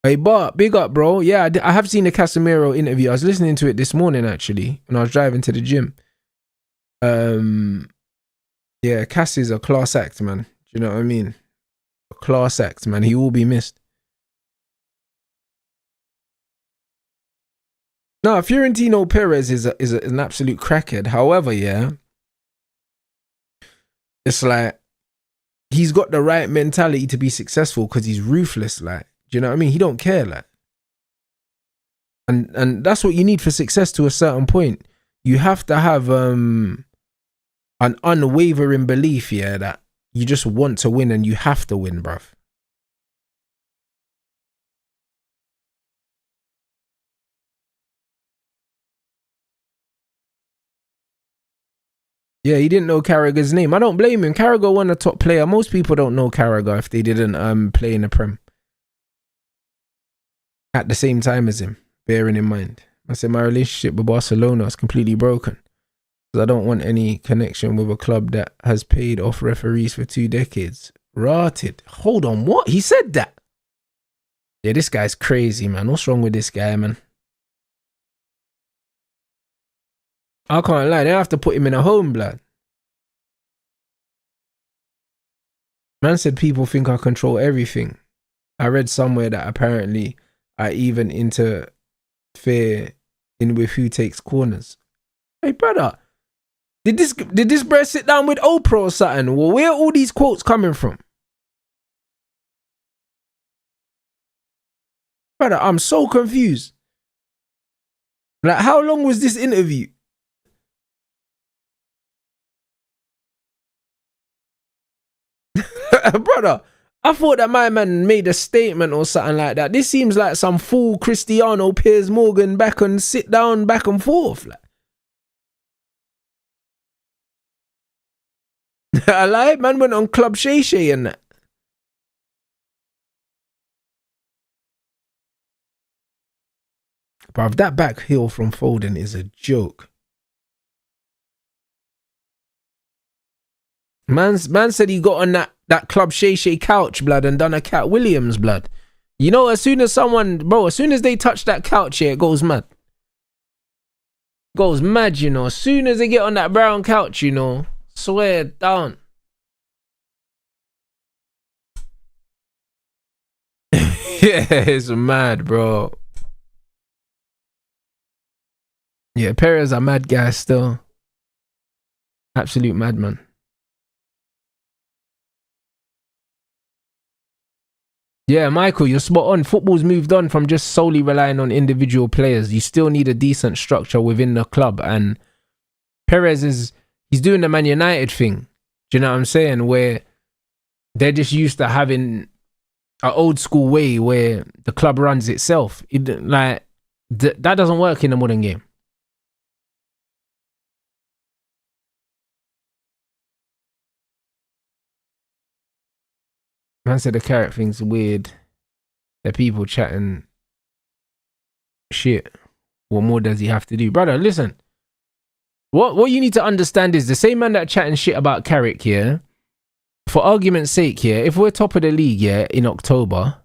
Hey, Bart, big up, bro. Yeah, I have seen the Casemiro interview. I was listening to it this morning, actually, when I was driving to the gym. Yeah, Cass is a class act, man. Do you know what I mean? A class act, man. He will be missed. No, Florentino Perez is an absolute crackhead. However, yeah, it's like he's got the right mentality to be successful because he's ruthless. Like, do you know what I mean? He don't care, like, and that's what you need for success to a certain point. You have to have an unwavering belief, yeah, that you just want to win and you have to win, bruv. Yeah, he didn't know Carragher's name. I don't blame him. Carragher won a top player. Most people don't know Carragher if they didn't play in the Prem at the same time as him, bearing in mind. I said my relationship with Barcelona is completely broken. I don't want any connection with a club that has paid off referees for 2 decades. Rotted. Hold on, what? He said that? Yeah, this guy's crazy, man. What's wrong with this guy, man? I can't lie. They have to put him in a home, blood. Man said people think I control everything. I read somewhere that apparently I even interfere in with who takes corners. Hey, brother. Did this bro sit down with Oprah or something? Well, where are all these quotes coming from? Brother, I'm so confused. Like, how long was this interview? Brother, I thought that my man made a statement or something like that. This seems like some fool Cristiano Piers Morgan back and sit down back and forth. Like. I like, man went on Club Shay Shay and that. Bruv, that back heel from Foden is a joke. Man said he got on that Club Shay Shay couch, blood, and done a Cat Williams, blood. You know, as soon as they touch that couch here, it goes mad. Goes mad, you know. As soon as they get on that brown couch, you know, swear down. Yeah, it's mad, bro. Yeah, Perez a mad guy still. Absolute madman. Yeah, Michael, you're spot on. Football's moved on from just solely relying on individual players. You still need a decent structure within the club. And Perez he's doing the Man United thing. Do you know what I'm saying? Where they're just used to having an old school way where the club runs itself. That doesn't work in the modern game. Man said the Carrick thing's weird. The people chatting shit. What more does he have to do? Brother, listen. What you need to understand is the same man that chatting shit about Carrick here, for argument's sake here, if we're top of the league here in October,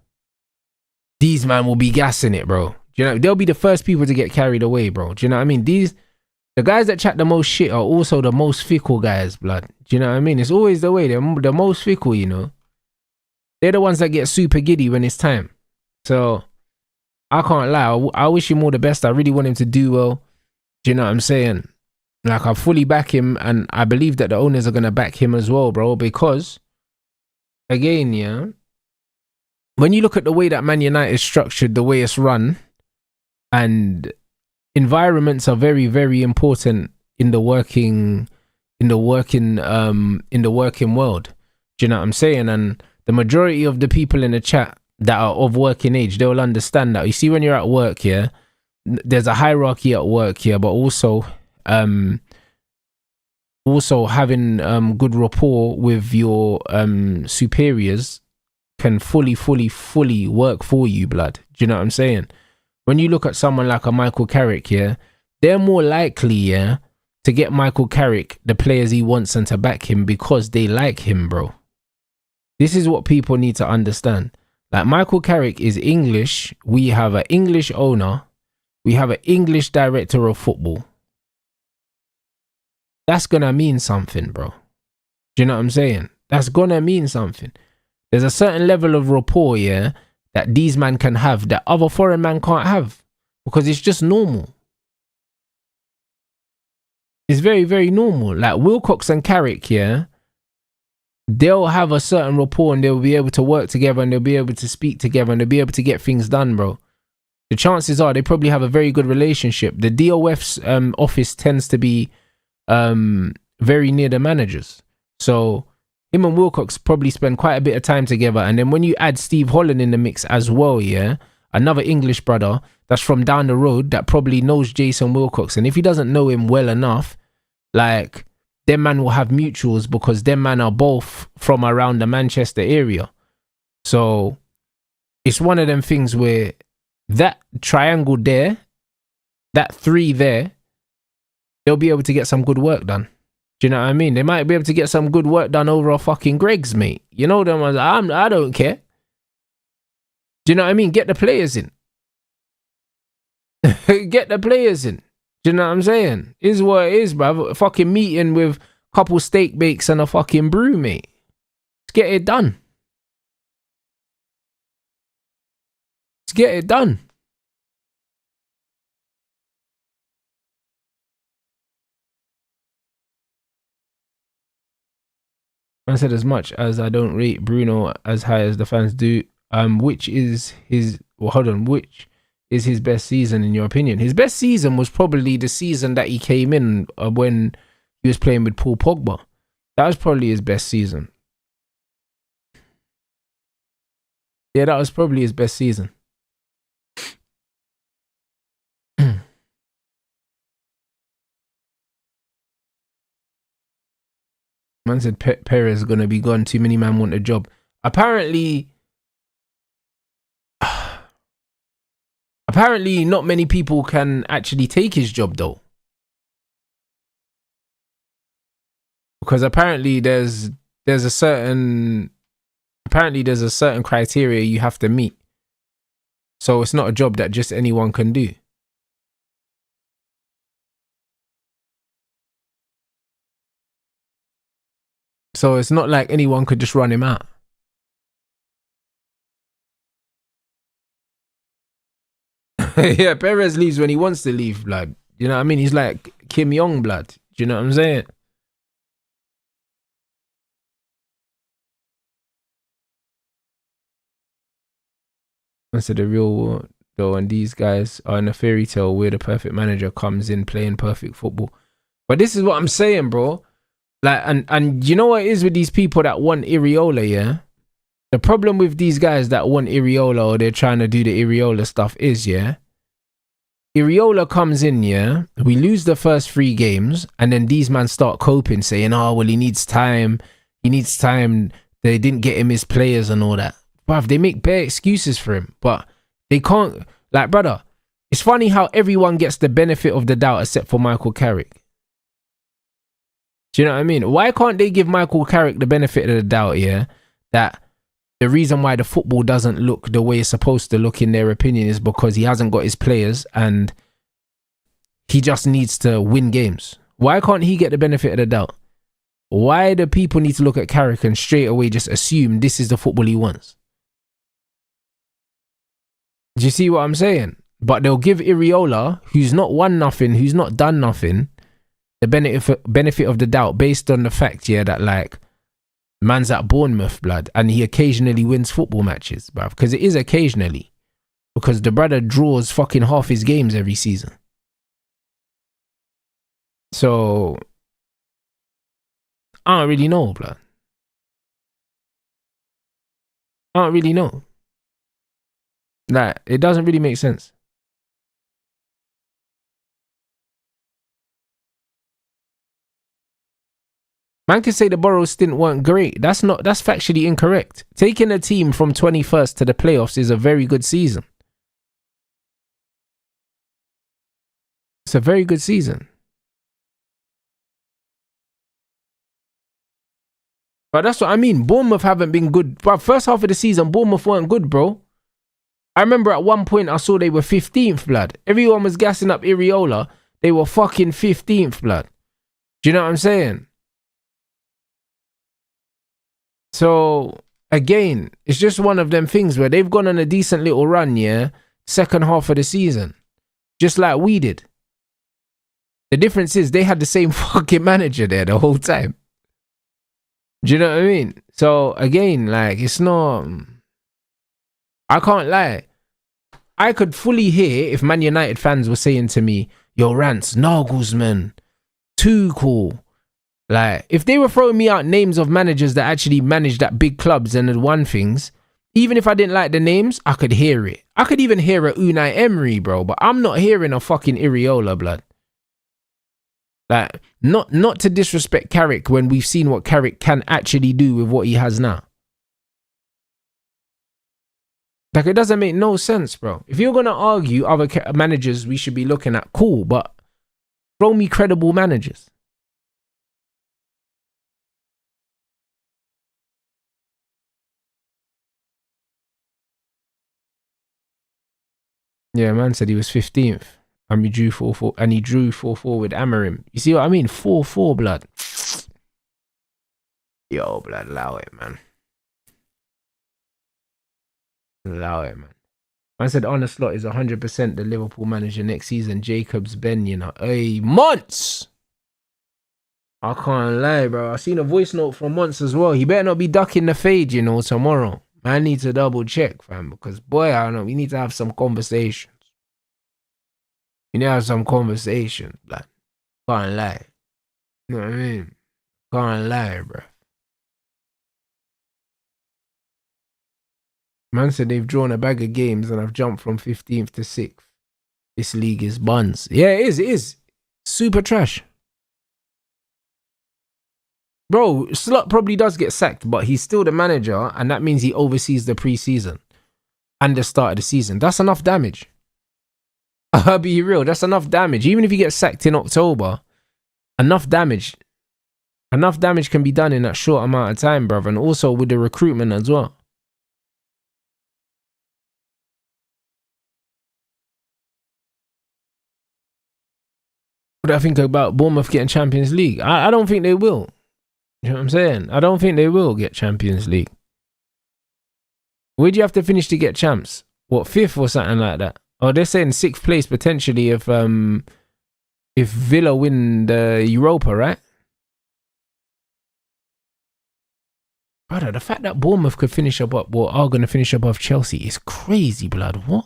these man will be gassing it, bro. Do you know, they'll be the first people to get carried away, bro. Do you know what I mean? The guys that chat the most shit are also the most fickle guys, blood. Do you know what I mean? It's always the way. They're the most fickle, you know. They're the ones that get super giddy when it's time. So, I can't lie. I wish him all the best. I really want him to do well. Do you know what I'm saying? Like, I fully back him, and I believe that the owners are going to back him as well, bro. Because, again, yeah, when you look at the way that Man United is structured, the way it's run, and environments are very, very important in the working world. Do you know what I'm saying? And the majority of the people in the chat that are of working age, they'll understand that. You see, when you're at work here, there's a hierarchy at work here, but also having good rapport with your superiors can fully work for you, blood. Do you know what I'm saying? When you look at someone like a Michael Carrick, yeah, they're more likely, yeah, to get Michael Carrick the players he wants and to back him because they like him, bro. This is what people need to understand. Like Michael Carrick is English. We have an English owner. We have an English director of football. That's gonna mean something, bro. Do you know what I'm saying? That's gonna mean something. There's a certain level of rapport, yeah, that these men can have that other foreign man can't have because it's just normal. It's very, very normal. Like Wilcox and Carrick, yeah, they'll have a certain rapport and they'll be able to work together and they'll be able to speak together and they'll be able to get things done, bro. The chances are they probably have a very good relationship. The DOF's office tends to be very near the managers. So him and Wilcox probably spend quite a bit of time together. And then when you add Steve Holland in the mix as well, yeah, another English brother that's from down the road that probably knows Jason Wilcox. And if he doesn't know him well enough, like, them man will have mutuals because them man are both from around the Manchester area. So it's one of them things where that triangle there, that three there, they'll be able to get some good work done. Do you know what I mean? They might be able to get some good work done over a fucking Greg's, mate. You know them ones. I don't care. Do you know what I mean? Get the players in. Get the players in. Do you know what I'm saying? Is what it is, bruv. A fucking meeting with a couple steak bakes and a fucking brew, mate. Let's get it done. Let's get it done. I said as much as I don't rate Bruno as high as the fans do. Which is his best season in your opinion? His best season was probably the season that he came in when he was playing with Paul Pogba. That was probably his best season. Yeah, that was probably his best season. Man said Perez is going to be gone. Too many man want a job. Apparently not many people can actually take his job though. Because apparently there's a certain criteria you have to meet. So it's not a job that just anyone can do. So it's not like anyone could just run him out. Yeah, Perez leaves when he wants to leave, blood. You know what I mean? He's like Kim Jong, blood. Do you know what I'm saying? I said the real world, though, and these guys are in a fairy tale where the perfect manager comes in playing perfect football. But this is what I'm saying, bro. Like, and you know what it is with these people that want Iriola, yeah? The problem with these guys that want Iriola or they're trying to do the Iriola stuff is, yeah, Iriola comes in, yeah, we lose the first 3 games, and then these men start coping, saying, oh, well, he needs time, they didn't get him his players and all that. Bruv, they make bare excuses for him, but they can't, like, brother, it's funny how everyone gets the benefit of the doubt except for Michael Carrick. Do you know what I mean? Why can't they give Michael Carrick the benefit of the doubt, yeah, that the reason why the football doesn't look the way it's supposed to look in their opinion is because he hasn't got his players and he just needs to win games? Why can't he get the benefit of the doubt? Why do people need to look at Carrick and straight away just assume this is the football he wants? Do you see what I'm saying? But they'll give Iriola, who's not won nothing, who's not done nothing, the benefit of the doubt based on the fact, yeah, that like man's at Bournemouth, blood, and he occasionally wins football matches, bruv. Because it is occasionally. Because the brother draws fucking half his games every season. So I don't really know, blood. I don't really know. Like, it doesn't really make sense. Man can say the Borough stint weren't great. That's factually incorrect. Taking a team from 21st to the playoffs is a very good season. It's a very good season. But that's what I mean. Bournemouth haven't been good. But first half of the season, Bournemouth weren't good, bro. I remember at one point I saw they were 15th, blood. Everyone was gassing up Iriola. They were fucking 15th, blood. Do you know what I'm saying? So, again, it's just one of them things where they've gone on a decent little run, yeah? Second half of the season. Just like we did. The difference is they had the same fucking manager there the whole time. Do you know what I mean? So, again, like, it's not... I can't lie. I could fully hear if Man United fans were saying to me, yo, Rance, Nagelsmann, Tuchel. Like, if they were throwing me out names of managers that actually managed at big clubs and had won things, even if I didn't like the names, I could hear it. I could even hear a Unai Emery, bro, but I'm not hearing a fucking Iriola, blood. Like, not to disrespect Carrick when we've seen what Carrick can actually do with what he has now. Like, it doesn't make no sense, bro. If you're going to argue other managers we should be looking at, cool, but throw me credible managers. Yeah, man said he was 15th. And he drew 4-4. And he drew 4-4 with Amorim. You see what I mean? 4-4, blood. Yo, blood, allow it, man. Allow it, man. Man said Arne Slot is 100% the Liverpool manager next season. Jacobs, Ben, you know. Hey, months! I can't lie, bro. I seen a voice note from Months as well. He better not be ducking the fade, you know, tomorrow. Man needs to double check, fam. Because, boy, I don't know. We need to have some conversations. We need to have some conversation. Like, can't lie. You know what I mean? Can't lie, bro. Man said they've drawn a bag of games and I've jumped from 15th to 6th. This league is buns. Yeah, it is. Super trash. Bro, Slot probably does get sacked, but he's still the manager, and that means he oversees the pre-season and the start of the season. That's enough damage. I'll be real, that's enough damage. Even if he gets sacked in October, enough damage can be done in that short amount of time, bruv, and also with the recruitment as well. What do I think about Bournemouth getting Champions League? I don't think they will. You know what I'm saying? I don't think they will get Champions League. Where do you have to finish to get champs? What, 5th or something like that? Oh, they're saying 6th place potentially if Villa win the Europa, right? Brother, the fact that Bournemouth could finish above, well, are going to finish above Chelsea is crazy, blood. What?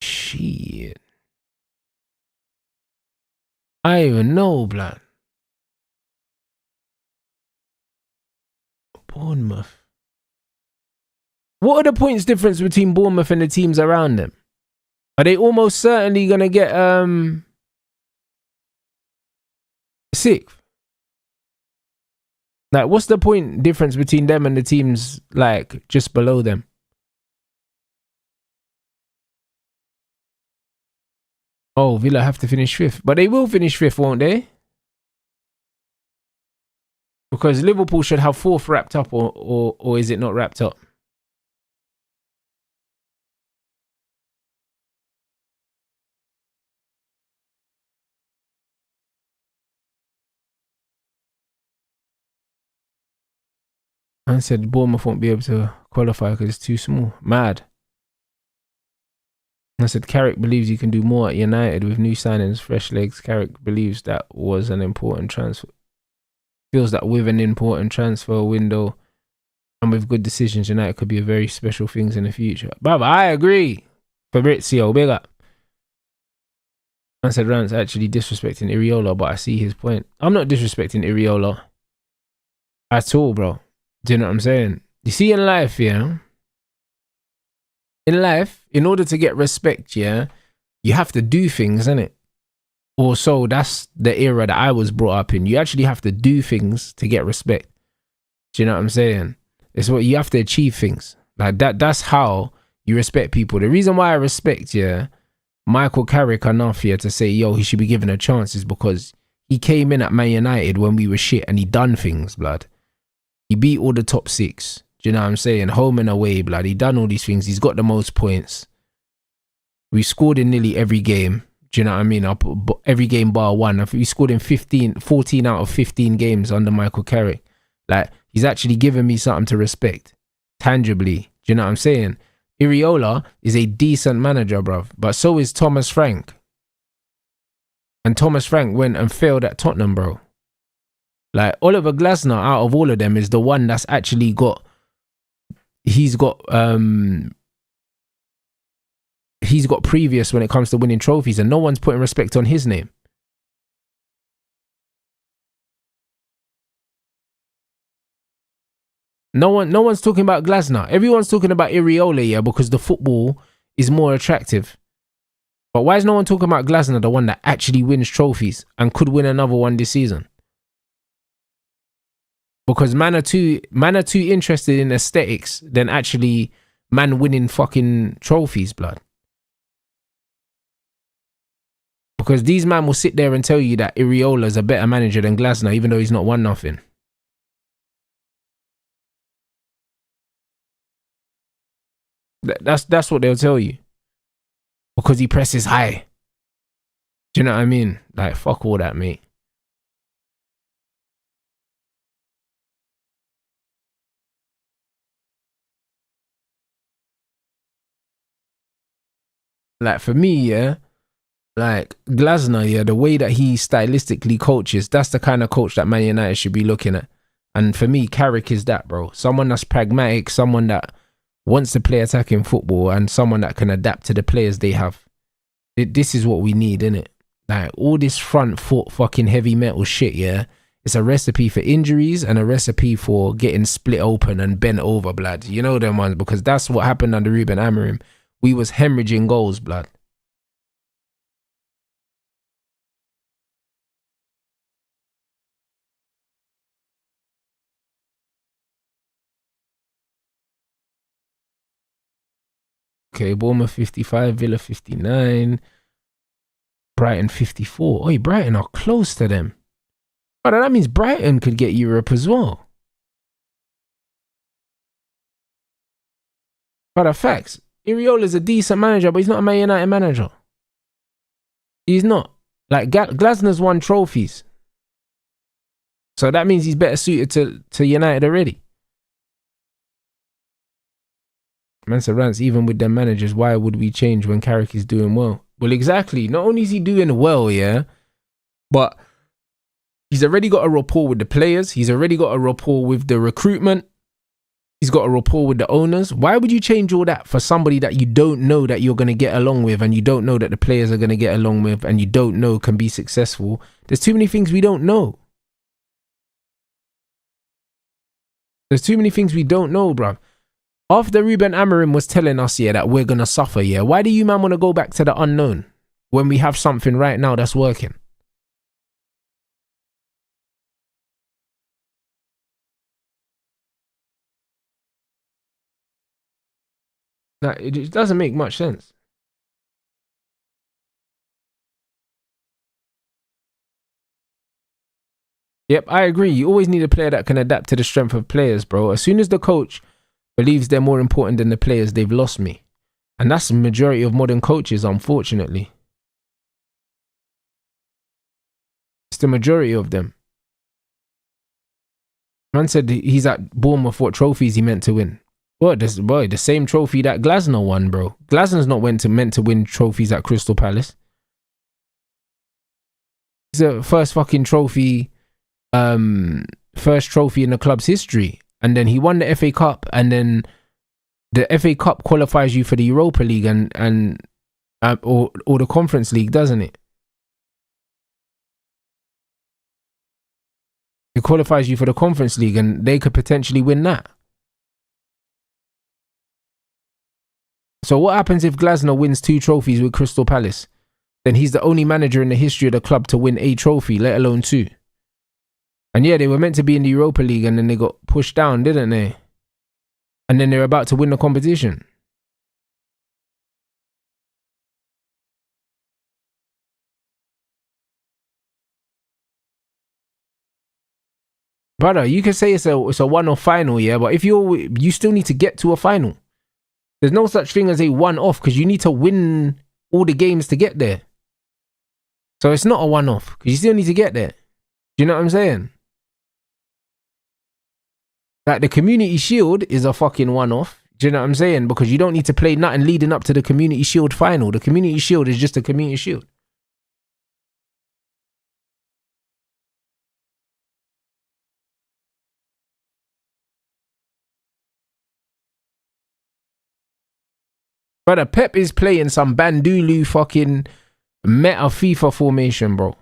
Shit. I don't even know, blood. Bournemouth. What are the points difference between Bournemouth and the teams around them? Are they almost certainly going to get 6th? Like, what's the point difference between them and the teams, like, just below them? Oh, Villa have to finish 5th. But they will finish 5th, won't they? Because Liverpool should have 4th wrapped up, or is it not wrapped up? I said Bournemouth won't be able to qualify because it's too small. Mad. I said Carrick believes you can do more at United with new signings, fresh legs. Carrick believes that was an important transfer. Feels that with an important transfer window and with good decisions, United could be a very special things in the future. Brother, I agree. Fabrizio, big up. I said Rance actually disrespecting Iriola, but I see his point. I'm not disrespecting Iriola at all, bro. Do you know what I'm saying? You see, in life, yeah? In life, in order to get respect, yeah, you have to do things, innit? Or so that's the era that I was brought up in. You actually have to do things to get respect. Do you know what I'm saying? It's what you have to achieve things. Like that's how you respect people. The reason why I respect, yeah, Michael Carrick enough here to say, yo, he should be given a chance is because he came in at Man United when we were shit and he done things, blood. He beat all the top 6. Do you know what I'm saying? Home and away, blood. He done all these things. He's got the most points. We scored in nearly every game. Do you know what I mean? Every game bar one. We scored in 14 out of 15 games under Michael Carrick. Like, he's actually given me something to respect. Tangibly. Do you know what I'm saying? Iriola is a decent manager, bruv. But so is Thomas Frank. And Thomas Frank went and failed at Tottenham, bro. Like, Oliver Glasner, out of all of them, is the one that's actually got... He's got previous when it comes to winning trophies, and no one's putting respect on his name. No one's talking about Glasner. Everyone's talking about Iriola, yeah, because the football is more attractive. But why is no one talking about Glasner, the one that actually wins trophies and could win another one this season? Because man are too interested in aesthetics than actually man winning fucking trophies, blood. Because these man will sit there and tell you that Iriola is a better manager than Glasner, even though he's not won nothing. That's what they'll tell you. Because he presses high. Do you know what I mean? Like, fuck all that, mate. Like, for me, yeah, like, Glasner, yeah, the way that he stylistically coaches, that's the kind of coach that Man United should be looking at. And for me, Carrick is that, bro. Someone that's pragmatic, someone that wants to play attacking football, and someone that can adapt to the players they have. This is what we need, innit? Like, all this front foot fucking heavy metal shit, yeah, it's a recipe for injuries and a recipe for getting split open and bent over, blood. You know them ones, because that's what happened under Ruben Amorim. We was hemorrhaging goals, blood. Okay, Bournemouth 55, Villa 59, Brighton 54. Oi, Brighton are close to them. But that means Brighton could get Europe as well. But the facts, Iriola's a decent manager, but he's not a Man United manager. He's not. Like, Glasner's won trophies. So that means he's better suited to United already. Man said, Rance, even with them managers, why would we change when Carrick is doing well? Well, exactly. Not only is he doing well, yeah, but he's already got a rapport with the players. He's already got a rapport with the recruitment. He's got a rapport with the owners. Why would you change all that for somebody that you don't know that you're going to get along with, and you don't know that the players are going to get along with, and you don't know can be successful? There's too many things we don't know. There's too many things we don't know, bruv. After Ruben Amorim was telling us, yeah, that we're going to suffer, yeah, why do you man want to go back to the unknown when we have something right now that's working? Like, it doesn't make much sense. Yep, I agree. You always need a player that can adapt to the strength of players, bro. As soon as the coach believes they're more important than the players, they've lost me. And that's the majority of modern coaches, unfortunately. It's the majority of them. Man said he's at Bournemouth, what trophies he meant to win. What? Boy, the same trophy that Glasner won, bro. Glasner's not meant to win trophies at Crystal Palace. It's the first fucking trophy, first trophy in the club's history. And then he won the FA Cup, and then the FA Cup qualifies you for the Europa League and or the Conference League, doesn't it? It qualifies you for the Conference League, and they could potentially win that. So what happens if Glasner wins 2 trophies with Crystal Palace? Then he's the only manager in the history of the club to win a trophy, let alone 2. And yeah, they were meant to be in the Europa League, and then they got pushed down, didn't they? And then they're about to win the competition. brother, you can say it's a one-off final, yeah, but if you still need to get to a final. There's no such thing as a one-off because you need to win all the games to get there. So it's not a one-off because you still need to get there. Do you know what I'm saying? Like the Community Shield is a fucking one-off. Do you know what I'm saying? Because you don't need to play nothing leading up to the Community Shield final. The Community Shield is just a Community Shield. Brother, Pep is playing some Bandulu fucking meta FIFA formation, bro.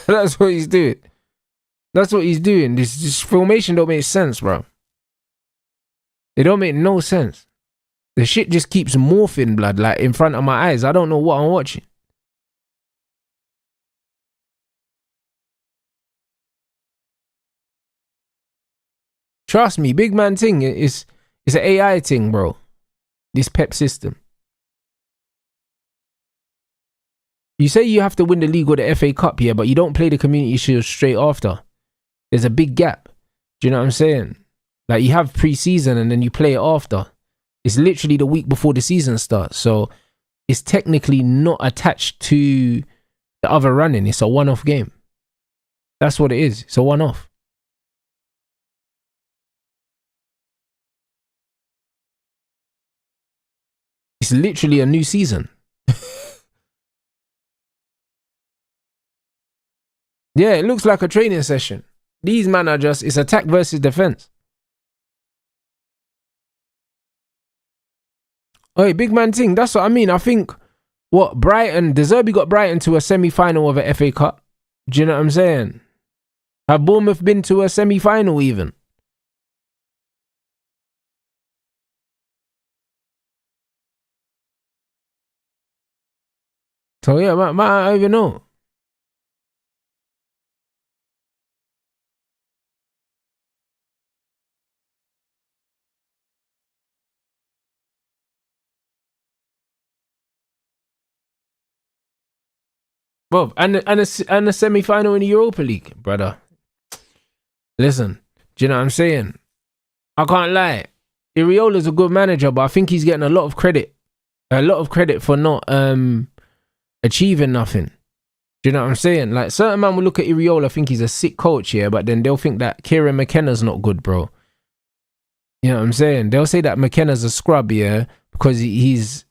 That's what he's doing. That's what he's doing. This formation don't make sense, bro. It don't make no sense. The shit just keeps morphing, blood, like in front of my eyes. I don't know what I'm watching. Trust me, big man thing is an AI thing, bro. This Pep system. You say you have to win the league or the FA Cup here, but you don't play the Community Shield straight after. There's a big gap. Do you know what I'm saying? Like you have pre-season and then you play it after. It's literally the week before the season starts. So it's technically not attached to the other running. It's a one-off game. That's what it is. It's a one-off. It's literally a new season. Yeah, it looks like a training session. These men are just, it's attack versus defense. Hey, big man thing, that's what I mean. I think, Brighton, De Zerbi got Brighton to a semi-final of a FA Cup. Do you know what I'm saying? Have Bournemouth been to a semi-final even? So yeah, I don't even know. Bro, and a semi-final in the Europa League, brother. Listen, do you know what I'm saying? I can't lie. Iriola's a good manager, but I think he's getting a lot of credit. A lot of credit for not achieving nothing. Do you know what I'm saying? Like, certain man will look at Iriola, think he's a sick coach, yeah, but then they'll think that Kieran McKenna's not good, bro. You know what I'm saying? They'll say that McKenna's a scrub, yeah, because he's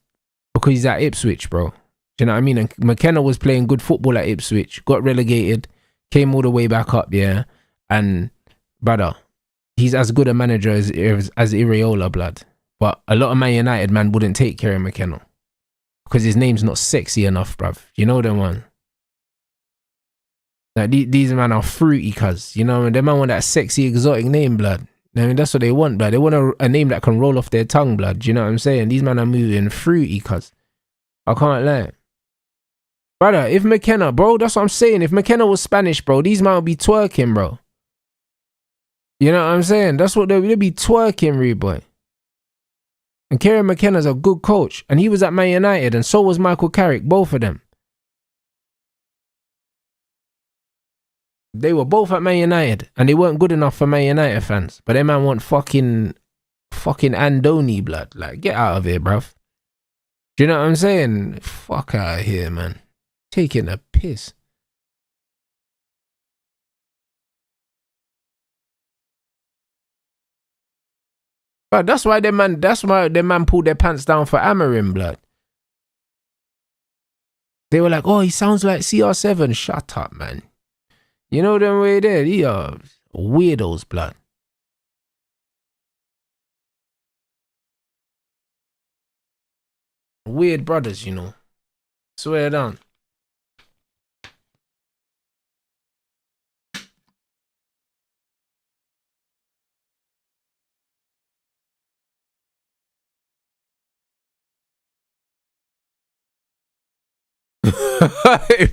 at Ipswich, bro. Do you know what I mean? And McKenna was playing good football at Ipswich, got relegated, came all the way back up, yeah. And, brother, he's as good a manager as Iriola, blood. But a lot of Man United, man, wouldn't take Kieran McKenna. Because his name's not sexy enough, bruv. You know them one. Like, these men are fruity, cuz. You know, and them man want that sexy, exotic name, blood. I mean, that's what they want, blood. They want a name that can roll off their tongue, blood. Do you know what I'm saying? These men are moving fruity, cuz. I can't lie. Brother, if McKenna, bro, that's what I'm saying. If McKenna was Spanish, bro, these men would be twerking, bro. You know what I'm saying? That's what they'd be twerking, rude boy. And Kieran McKenna's a good coach. And he was at Man United, and so was Michael Carrick, both of them. They were both at Man United, and they weren't good enough for Man United fans. But they man want fucking Andoni, blood. Like, get out of here, bruv. Do you know what I'm saying? Fuck out of here, man. Taking a piss. But that's why them man pulled their pants down for Amarim, blood. They were like, oh, he sounds like CR7. Shut up, man. You know them way there? They are weirdos, blood. Weird brothers, you know. Swear down.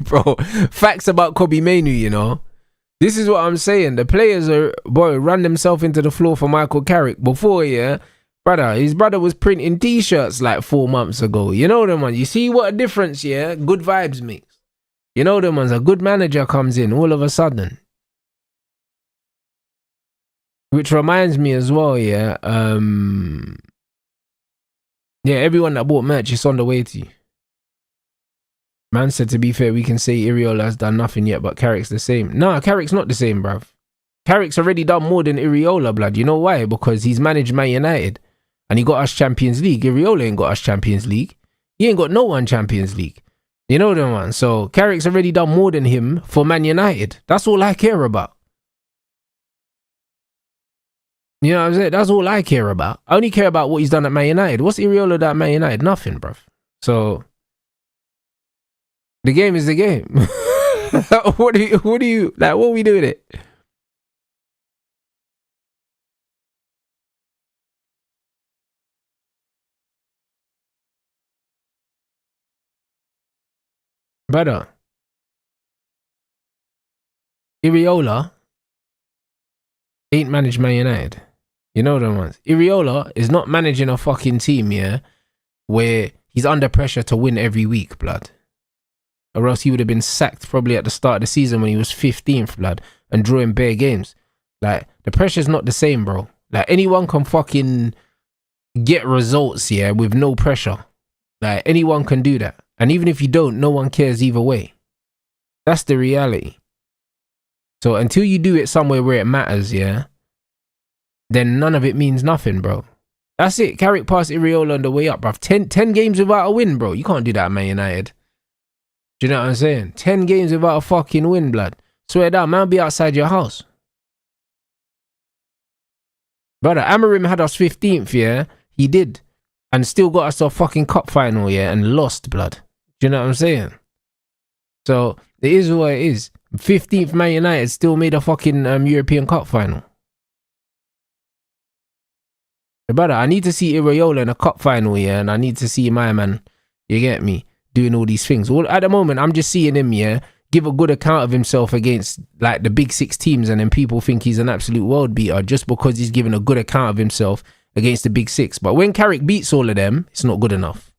Bro, facts about Kobe Mainu, you know. This is what I'm saying. The players run themselves into the floor for Michael Carrick before, yeah. Brother, his brother was printing t-shirts like 4 months ago. You know them one. You see what a difference, yeah? Good vibes makes. You know them ones, a good manager comes in all of a sudden. Which reminds me as well, yeah. Yeah, everyone that bought merch is on the way to you. Man said, to be fair, we can say Iriola has done nothing yet, but Carrick's the same. Nah, Carrick's not the same, bruv. Carrick's already done more than Iriola, blood. You know why? Because he's managed Man United and he got us Champions League. Iriola ain't got us Champions League. He ain't got no one Champions League. You know the one. So Carrick's already done more than him for Man United. That's all I care about. You know what I'm saying? That's all I care about. I only care about what he's done at Man United. What's Iriola done at Man United? Nothing, bruv. So the game is the game. What do you like? What we do with it? Brother, Iriola ain't managed Man United. You know them ones. Iriola is not managing a fucking team, yeah, where he's under pressure to win every week, blood. Or else he would have been sacked probably at the start of the season when he was 15th, blood, and drawing bare games. Like, the pressure's not the same, bro. Like, anyone can fucking get results, yeah, with no pressure. Like, anyone can do that. And even if you don't, no one cares either way. That's the reality. So until you do it somewhere where it matters, yeah, then none of it means nothing, bro. That's it. Carrick passed Iriola on the way up, bro. 10 games without a win, bro. You can't do that at Man United. Do you know what I'm saying? 10 games without a fucking win, blood. Swear down, man, be outside your house. Brother, Amorim had us 15th, yeah? He did. And still got us to a fucking cup final, yeah? And lost, blood. Do you know what I'm saying? So, it is what it is. 15th Man United still made a fucking European Cup final. Brother, I need to see Iriola in a cup final, yeah? And I need to see my man, you get me, doing all these things. Well, at the moment, I'm just seeing him, yeah, give a good account of himself against like the big six teams, and then people think he's an absolute world beater just because he's giving a good account of himself against the big six. But when Carrick beats all of them, it's not good enough.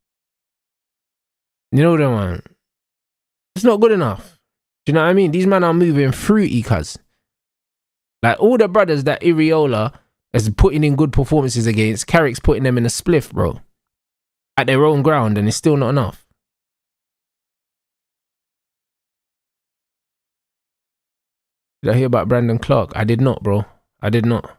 You know what I mean? It's not good enough. Do you know what I mean? These men are moving fruity, cuz. Like, all the brothers that Iriola is putting in good performances against, Carrick's putting them in a spliff, bro. At their own ground, and it's still not enough. Did I hear about Brandon Clark? I did not, bro. I did not.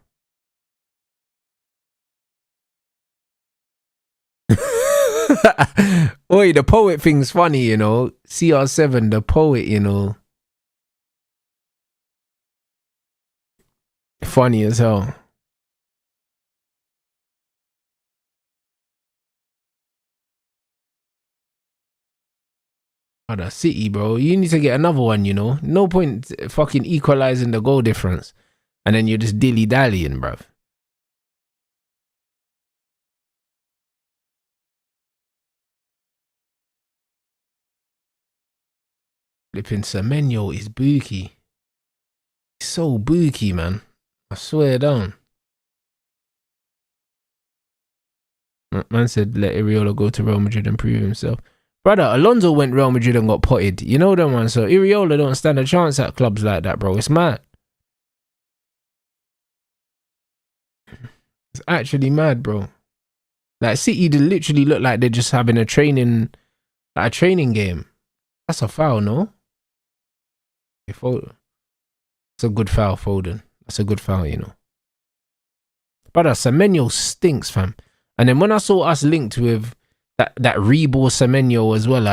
Oi, the poet thing's funny, you know. CR7, the poet, you know. Funny as hell. Oh, the City, bro. You need to get another one, you know. No point fucking equalizing the goal difference. And then you're just dilly-dallying, bruv. Flipping Semenyo is booky. He's so booky, man. I swear down. Man said let Iriola go to Real Madrid and prove himself. Brother, Alonso went Real Madrid and got potted. You know them, man. So Iriola don't stand a chance at clubs like that, bro. It's mad. It's actually mad, bro. Like, City literally look like they're just having a training game. That's a foul, no? It's a good foul, Foden. That's a good foul, you know. Brother, Semenyo stinks, fam. And then when I saw us linked with that Rebor Semenyo as well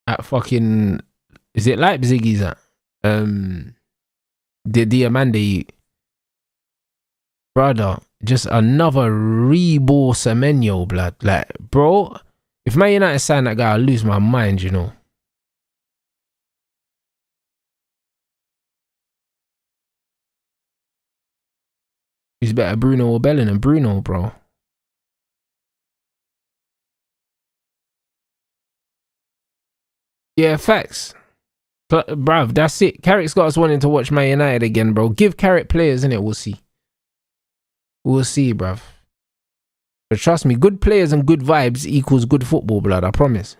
at fucking, is it Leipzig he's at? The Diamande, brother, just another Rebor Semenyo, blood. Like, bro, if Man United sign that guy, I'll lose my mind, you know. He's better Bruno or Bellingham. Bruno, bro. Yeah, facts. Bruv, that's it. Carrick's got us wanting to watch Man United again, bro. Give Carrick players, innit? We'll see. We'll see, bruv. But trust me, good players and good vibes equals good football, blood. I promise.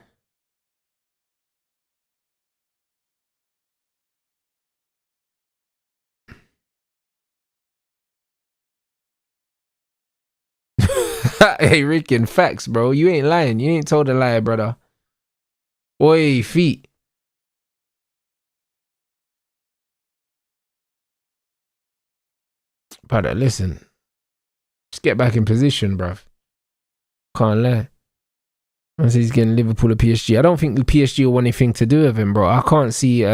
Hey, Ricken, facts, bro. You ain't lying. You ain't told a lie, brother. Oi, feet. Brother, listen. Just get back in position, bruv. Can't lie. I say he's getting Liverpool or PSG. I don't think the PSG will want anything to do with him, bro. I can't see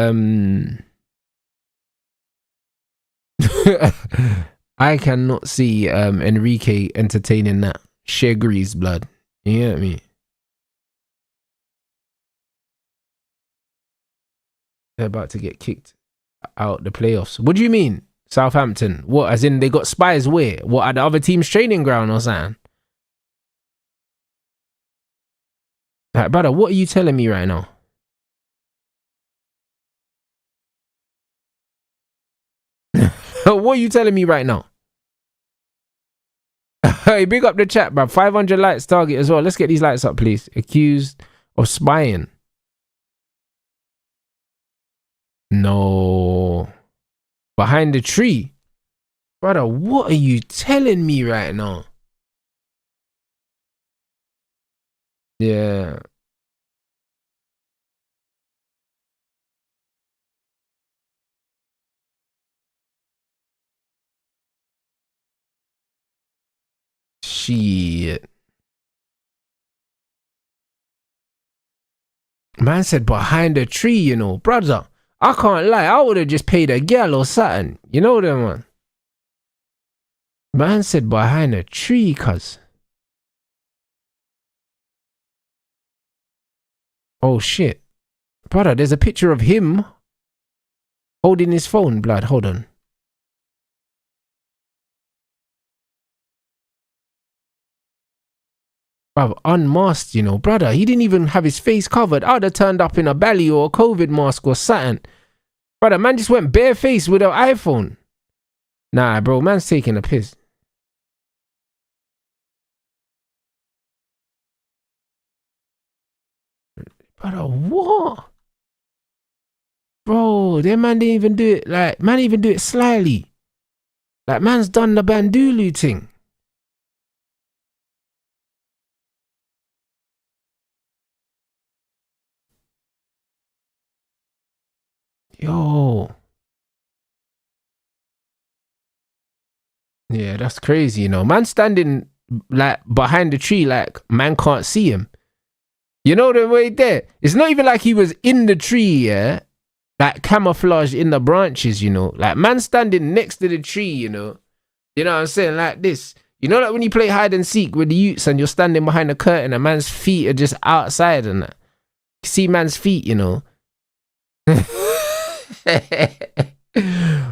I cannot see Enrique entertaining that. Shaggy's blood. You get me? They're about to get kicked out the playoffs. What do you mean? Southampton? What? As in they got spies where? What, at the other team's training ground or something? Like, brother, what are you telling me right now? What are you telling me right now? Hey, big up the chat, bro. 500 likes target as well. Let's get these lights up, please. Accused of spying. No. Behind the tree. Brother, what are you telling me right now? Yeah. Shit. Man said behind the tree, you know. Brother, I can't lie. I would have just paid a girl or something. You know them, man. Man said behind a tree, cuz. Oh, shit. Brother, there's a picture of him holding his phone, blood. Hold on. Bruv, unmasked, you know. Brother, he didn't even have his face covered. I'd have turned up in a belly or a COVID mask or something. Brother, man just went barefaced with an iPhone. Nah, bro, man's taking a piss. Brother, what? Bro, that man didn't even do it, like, man didn't even do it slyly. Like, man's done the Bandulu thing. Yo. Yeah, that's crazy, you know. Man standing, like, behind the tree, like, man can't see him. You know the way there? It's not even like he was in the tree, yeah? Like, camouflage in the branches, you know? Like, man standing next to the tree, you know? You know what I'm saying? Like this. You know, like when you play hide and seek with the youths and you're standing behind a curtain and man's feet are just outside and that. You see man's feet, you know?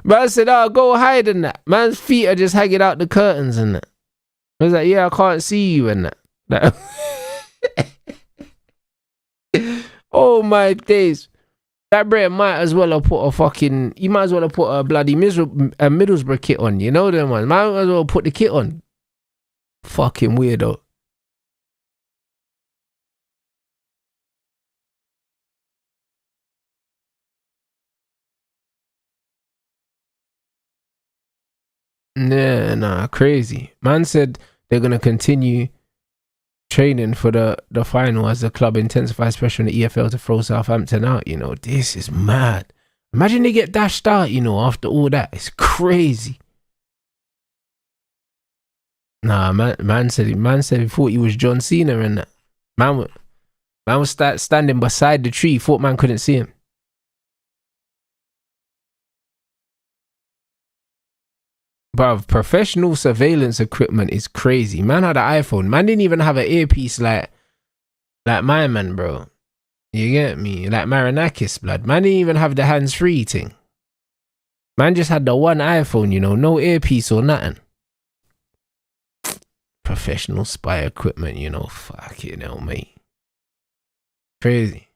Man said, oh, go hide in that. Man's feet are just hanging out the curtains and that. I was like, yeah, I can't see you and that. Like, oh my days. That Brett might as well have put a fucking, he might as well have put a bloody Middlesbrough kit on, you know them ones. Might as well put the kit on. Fucking weirdo. Yeah, nah, crazy. Man said they're gonna continue training for the final as the club intensifies pressure on the EFL to throw Southampton out. You know, this is mad. Imagine they get dashed out, you know, after all that. It's crazy. Nah, man said he thought he was John Cena and that. Man was standing beside the tree, thought man couldn't see him. Bruv, professional surveillance equipment is crazy. Man had an iPhone. Man didn't even have an earpiece like my man, bro. You get me? Like Marinakis, blood. Man didn't even have the hands-free thing. Man just had the one iPhone, you know, no earpiece or nothing. Professional spy equipment, you know. Fuck it, hell, mate. Crazy.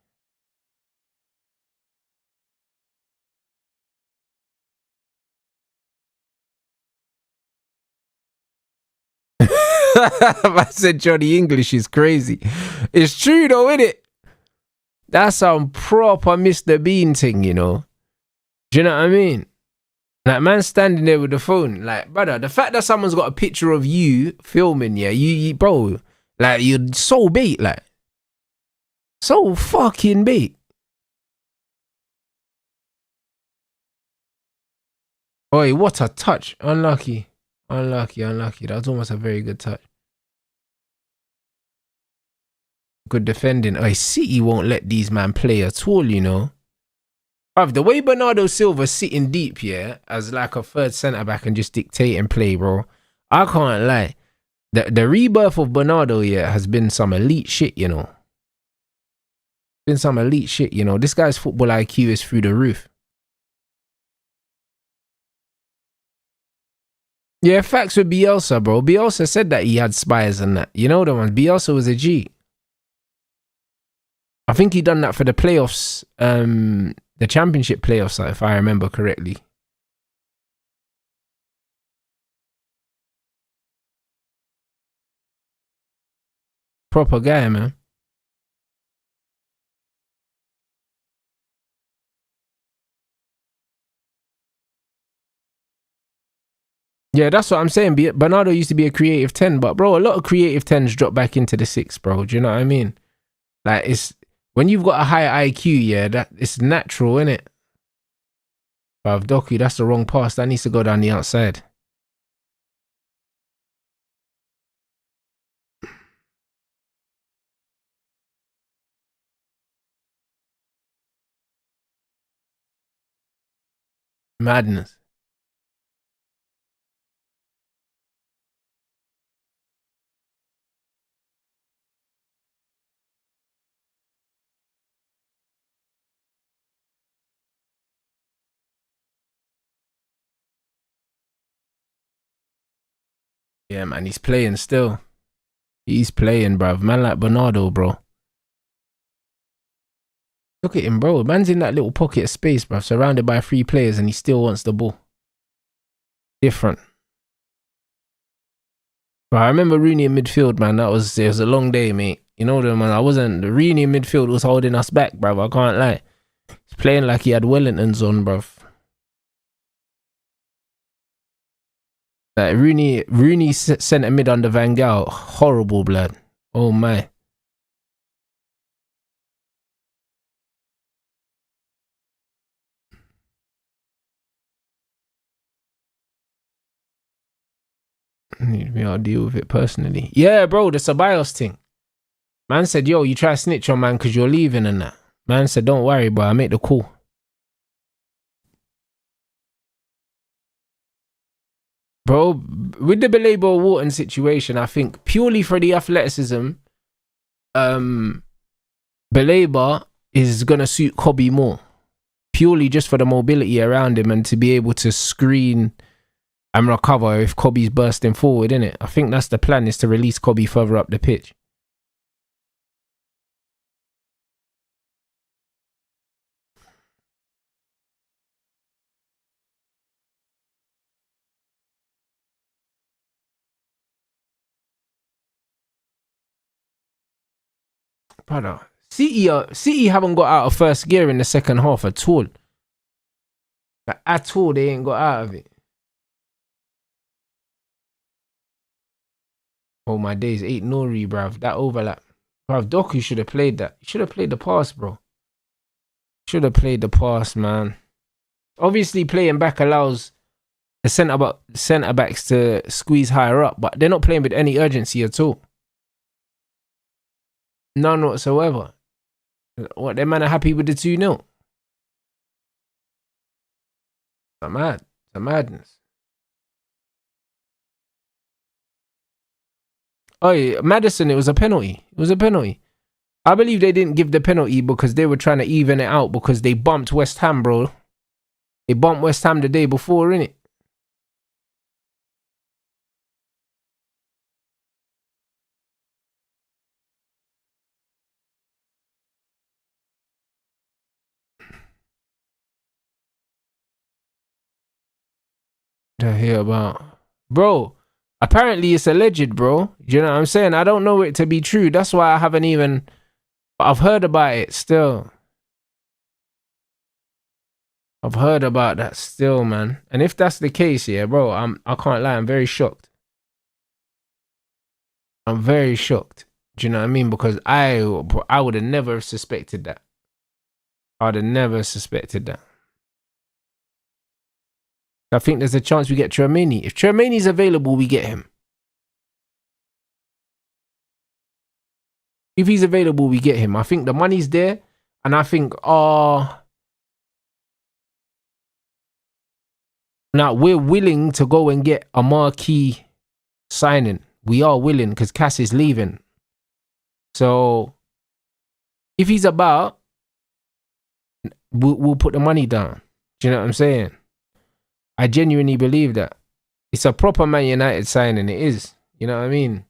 I said Johnny English is crazy. It's true though, isn't it? That's some proper Mr. Bean thing, you know. Do you know what I mean? Like, man standing there with the phone. Like, brother, the fact that someone's got a picture of you filming, yeah, you bro, like, you're so bait, like. So fucking bait. Oi, what a touch. Unlucky. Unlucky. That was almost a very good touch. Good defending. Oi, City won't let these man play at all, you know. The way Bernardo Silva's sitting deep, yeah, as like a third centre-back and just dictating play, bro. I can't lie. The rebirth of Bernardo, yeah, has been some elite shit, you know. Been some elite shit, you know. This guy's football IQ is through the roof. Yeah, facts with Bielsa, bro. Bielsa said that he had spies and that. You know the one. Bielsa was a G. I think he done that for the playoffs, the championship playoffs, if I remember correctly. Proper guy, man. Yeah, that's what I'm saying. Bernardo used to be a creative 10, but bro, a lot of creative 10s drop back into the 6, bro. Do you know what I mean? Like, it's when you've got a high IQ, yeah, that it's natural, innit? But Doku, that's the wrong pass. That needs to go down the outside. Madness. Yeah, man, he's playing still. He's playing, bruv. Man like Bernardo, bro. Look at him, bro. Man's in that little pocket of space, bruv, surrounded by 3 players, and he still wants the ball. Different. But I remember Rooney in midfield, man. It was a long day, mate. You know the man. The Rooney in midfield was holding us back, bruv. I can't lie. He's playing like he had Wellingtons on, bruv. Like Rooney centre mid under Van Gaal. Horrible, blood. Oh my. I'll deal with it personally. Yeah, bro, the Ceballos thing. Man said, yo, you try to snitch on man because you're leaving and that. Man said, don't worry, bro. I make the call. Bro, with the Baleba Wharton situation, I think purely for the athleticism, Baleba is going to suit Kobe more. Purely just for the mobility around him and to be able to screen and recover if Kobe's bursting forward, innit? I think that's the plan, is to release Kobe further up the pitch. Brother, City haven't got out of first gear in the second half at all. Like, at all, they ain't got out of it. Oh my days, 8 Nori, bruv. That overlap. Bruv, Doku should have played that. He should have played the pass, bro. Should have played the pass, man. Obviously, playing back allows the centre backs to squeeze higher up, but they're not playing with any urgency at all. None whatsoever. What, them man are happy with the 2-0? It's mad. It's a madness. Oh, yeah, Madison, it was a penalty. It was a penalty. I believe they didn't give the penalty because they were trying to even it out because they bumped West Ham, bro. They bumped West Ham the day before, innit? To hear about, bro. Apparently it's alleged, bro. You know what I'm saying? I don't know it to be true. That's why I haven't even. I've heard about it still. I've heard about that still, man. And if that's the case, yeah, bro, I can't lie, I'm very shocked. I'm very shocked. Do you know what I mean? Because I would have never suspected that. I'd have never suspected that. I think there's a chance we get Tchouaméni. If Tchouaméni's available, we get him. If he's available, we get him. I think the money's there, and I think, now we're willing to go and get a marquee signing. We are willing because Cass is leaving. So if he's about, we'll put the money down. Do you know what I'm saying? I genuinely believe that. It's a proper Man United signing. It is. You know what I mean?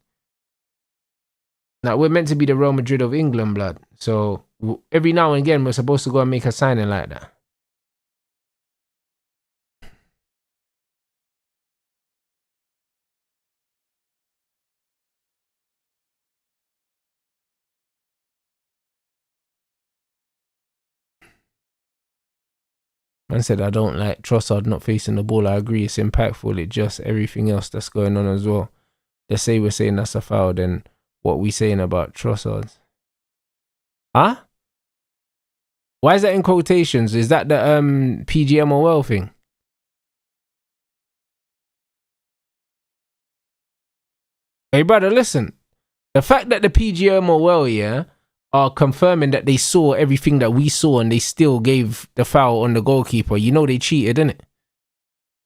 Now, we're meant to be the Real Madrid of England, blood. So every now and again, we're supposed to go and make a signing like that. Man said, I don't like Trossard not facing the ball. I agree, it's impactful. It's just everything else that's going on as well. They say we're saying that's a foul, then what we saying about Trossard? Huh? Why is that in quotations? Is that the PGMOL thing? Hey, brother, listen. The fact that the PGMOL, yeah, are confirming that they saw everything that we saw and they still gave the foul on the goalkeeper, you know they cheated, innit?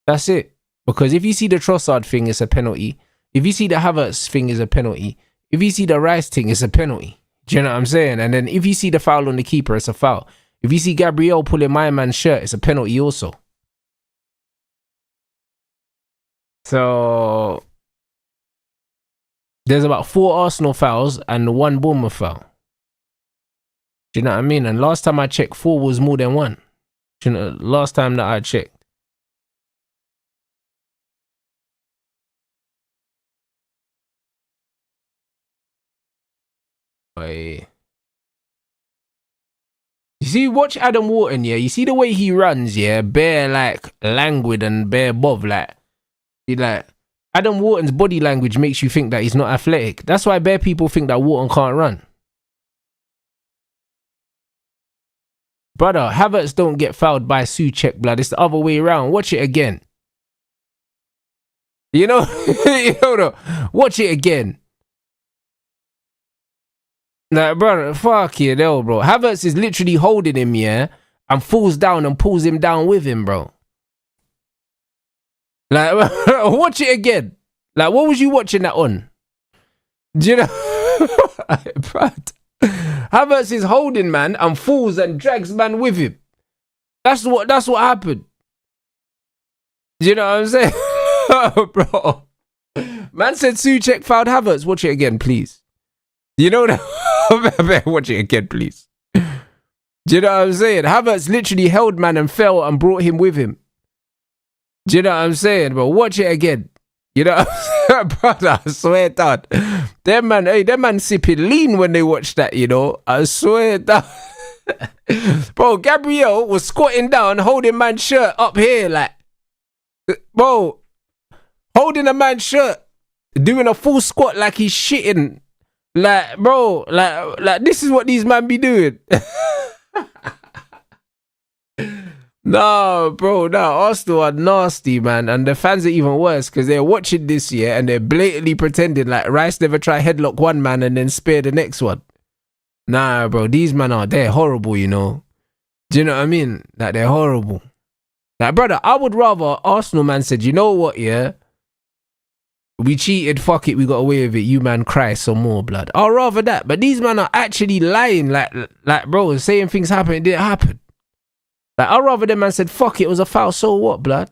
That's it. Because if you see the Trossard thing, it's a penalty. If you see the Havertz thing, it's a penalty. If you see the Rice thing, it's a penalty. Do you know what I'm saying? And then if you see the foul on the keeper, it's a foul. If you see Gabriel pulling my man's shirt, it's a penalty also. So there's about 4 Arsenal fouls and 1 Bournemouth foul. Do you know what I mean? And last time I checked, 4 was more than 1. Do you know, last time that I checked. You see, watch Adam Wharton, yeah? You see the way he runs, yeah? Bare, like, languid and bare bob, like. Adam Wharton's body language makes you think that he's not athletic. That's why bare people think that Wharton can't run. Brother, Havertz don't get fouled by Souček, blood. It's the other way around. Watch it again. You know? Watch it again. Like, brother, fuck you, no, bro. Havertz is literally holding him, yeah, and falls down and pulls him down with him, bro. Like, watch it again. Like, what was you watching that on? Do you know? Havertz is holding man and falls and drags man with him. That's what happened. Do you know what I'm saying? Bro. Man said Souček fouled Havertz. Watch it again, please. You know that? Watch it again, please. Do you know what I'm saying? Havertz literally held man and fell and brought him with him. Do you know what I'm saying? But watch it again. You know what I'm saying? Brother, I swear down. Them man sipping lean when they watch that, you know. I swear down. Bro, Gabriel was squatting down, holding man's shirt up here, like. Bro, holding a man's shirt, doing a full squat like he's shitting. Like, bro, like this is what these men be doing. No, bro, no, Arsenal are nasty, man. And the fans are even worse because they're watching this year and they're blatantly pretending like Rice never tried headlock one man and then spare the next one. Nah, bro, these men they're horrible, you know. Do you know what I mean? Like, they're horrible. Like, brother, I would rather Arsenal man said, you know what, yeah? We cheated, fuck it, we got away with it. You man cry some more, blood. I'd rather that. But these men are actually lying, like bro, saying things happen, it didn't happen. Like, I'd rather them man said, fuck it, it was a foul, so what, blood?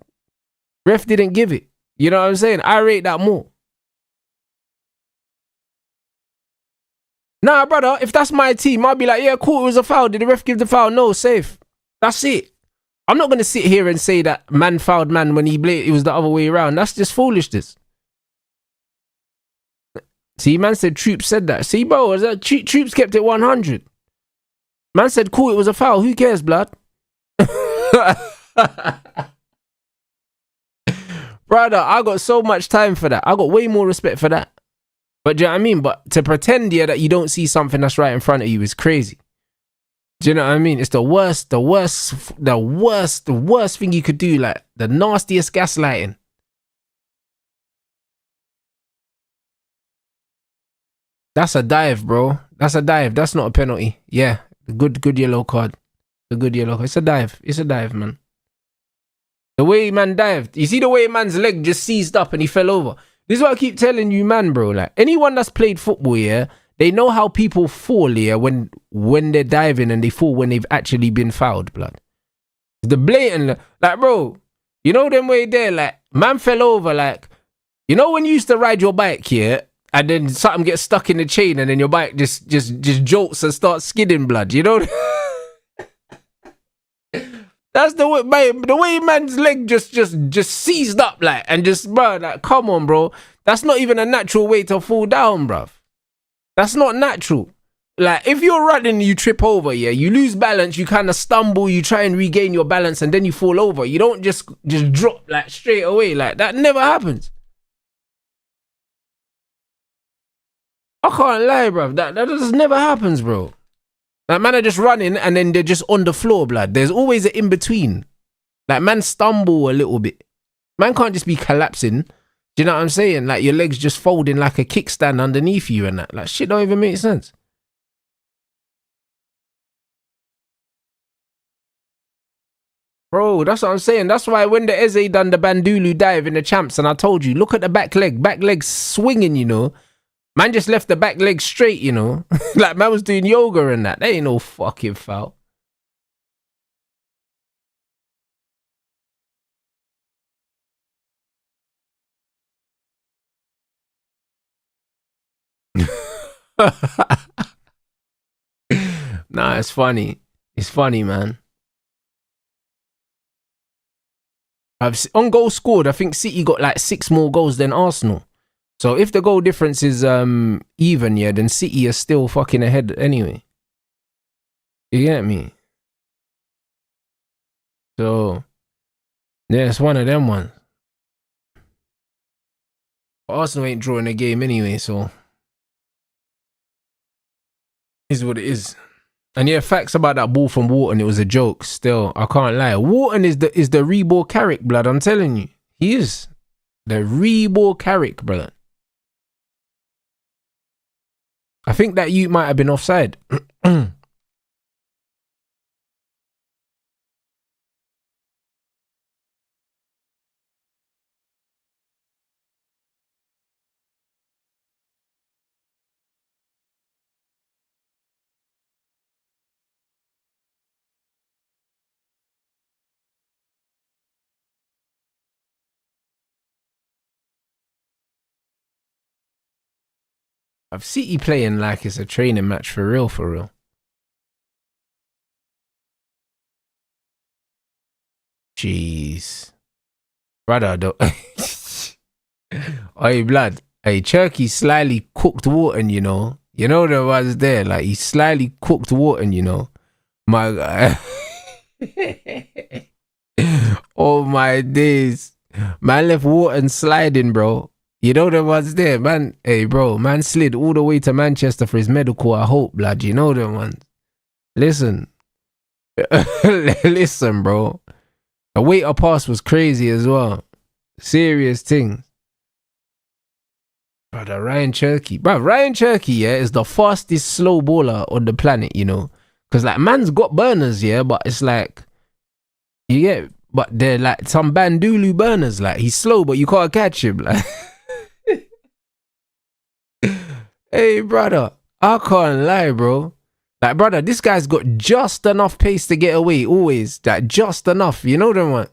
Ref didn't give it. You know what I'm saying? I rate that more. Nah, brother, if that's my team, I'd be like, yeah, cool, it was a foul. Did the ref give the foul? No, safe. That's it. I'm not going to sit here and say that man fouled man when it was the other way around. That's just foolishness. See, man said Troops said that. See, bro, Troops kept it 100. Man said, cool, it was a foul. Who cares, blood? Brother, I got so much time for that. I got way more respect for that. But do you know what I mean? But to pretend, yeah, that you don't see something that's right in front of you is crazy. Do you know what I mean? It's the worst thing you could do. Like, the nastiest gaslighting. That's a dive, bro. That's a dive. That's not a penalty. Yeah. Good yellow card. The good yellow card. It's a dive. It's a dive, man. The way man dived. You see the way man's leg just seized up and he fell over. This is what I keep telling you, man, bro. Like, anyone that's played football, yeah, they know how people fall, yeah, when they're diving and they fall when they've actually been fouled, blood. The blatant, like, bro, you know them way there, like, man fell over, like, you know when you used to ride your bike, yeah, and then something gets stuck in the chain and then your bike just jolts and starts skidding, blood, you know? That's the way man's leg just seized up, like, and just, bro, like, come on, bro. That's not even a natural way to fall down, bruv. That's not natural. Like, if you're running, you trip over, yeah, you lose balance, you kind of stumble, you try and regain your balance, and then you fall over. You don't just drop, like, straight away. Like, that never happens. I can't lie, bruv. That just never happens, bro. Like, man are just running and then they're just on the floor, blood. There's always an in-between. Like, man stumble a little bit. Man can't just be collapsing. Do you know what I'm saying? Like, your legs just folding like a kickstand underneath you and that. Like, shit don't even make sense. Bro, that's what I'm saying. That's why when the Eze done the Bandulu dive in the champs, and I told you, look at the back leg swinging, you know. Man just left the back leg straight, you know. Like, man was doing yoga and that. That ain't no fucking foul. Nah, it's funny. It's funny, man. On goals scored, I think City got like 6 more goals than Arsenal. So if the goal difference is even, yeah, then City is still fucking ahead anyway. You get me? So, yeah, it's one of them ones. Arsenal ain't drawing a game anyway, so is what it is. And yeah, facts about that ball from Wharton, it was a joke. Still, I can't lie. Wharton is the reborn Carrick, blood. I'm telling you, he is the reborn Carrick, brother. I think that you might have been offside. I've City playing like it's a training match for real, for real. Jeez. Brother, don't... Hey, blood. Hey, Cherky slyly cooked Wharton, you know. You know the ones there. Like, he slyly cooked Wharton, you know. My God. Oh, my days. Man left Wharton sliding, bro. You know the ones there, man. Hey, bro, man slid all the way to Manchester for his medical, I hope, blood. You know the ones. Listen. Listen, bro. The waiter pass was crazy as well. Serious thing. Brother, Ryan Cherky. Bro, Ryan Cherky, yeah, is the fastest slow baller on the planet, you know. Because, like, man's got burners, yeah, but it's like, you get, but they're like some Bandulu burners. Like, he's slow, but you can't catch him. Like, hey, brother, I can't lie, bro. Like, brother, this guy's got just enough pace to get away, always. Like, just enough, you know them one.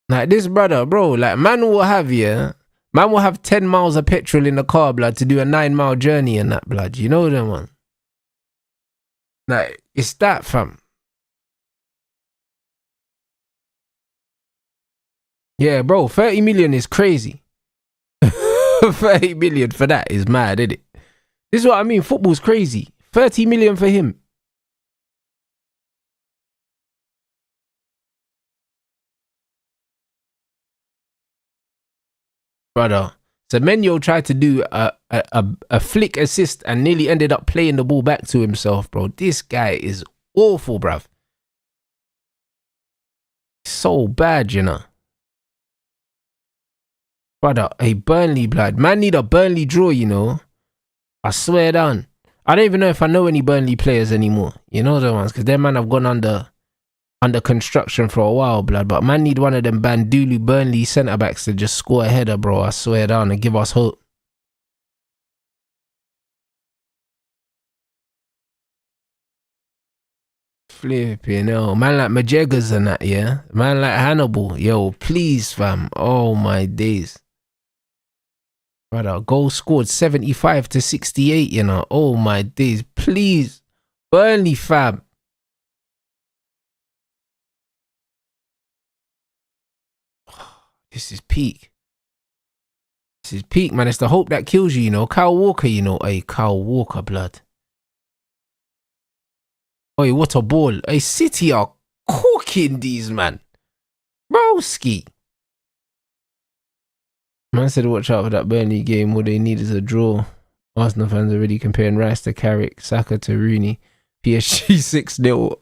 Like, this brother, bro, like, man will have 10 miles of petrol in the car, blood, to do a 9-mile journey and that, blood. You know them one. Like, it's that, fam. Yeah, bro, 30 million is crazy. 30 million for that is mad, isn't it? This is what I mean. Football's crazy. 30 million for him. brother. Semenyo tried to do a flick assist and nearly ended up playing the ball back to himself, bro. This guy is awful, bruv. So bad, you know. Brother, a Burnley blood. Man need a Burnley draw, you know. I swear down. I don't even know if I know any Burnley players anymore. You know the ones, because their man have gone under construction for a while, blood. But man need one of them Bandulu Burnley centre backs to just score a header, bro. I swear down, and give us hope. Flipping hell. Man like Majegas and that, yeah. Man like Hannibal. Yo, please, fam. Oh my days. Brother, goal scored 75 to 68, you know. Oh my days. Please. Burnley, fam. This is peak. This is peak, man. It's the hope that kills you, you know. Kyle Walker, you know. Hey, Kyle Walker, blood. Oh, what a ball. Hey, City are cooking these, man. Broski. Man said watch out for that Burnley game. What they need is a draw. Arsenal fans are already comparing Rice to Carrick, Saka to Rooney. PSG 6-0.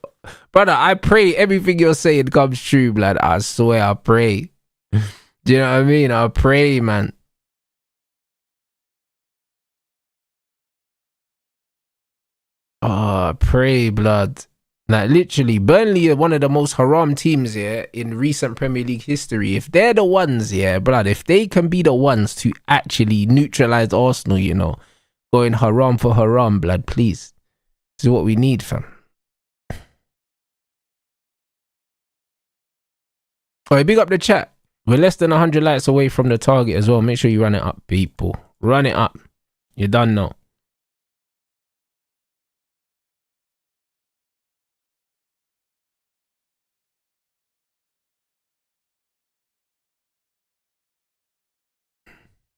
Brother, I pray everything you're saying comes true, blood. I swear, I pray. Do you know what I mean? I pray, man. Oh, pray, blood. Like, literally, Burnley are one of the most haram teams, yeah, in recent Premier League history. If they're the ones, yeah, blood, if they can be the ones to actually neutralise Arsenal, you know, going haram for haram, blood, please. This is what we need, fam. Alright, big up the chat. We're less than 100 likes away from the target as well. Make sure you run it up, people. Run it up. You're done now.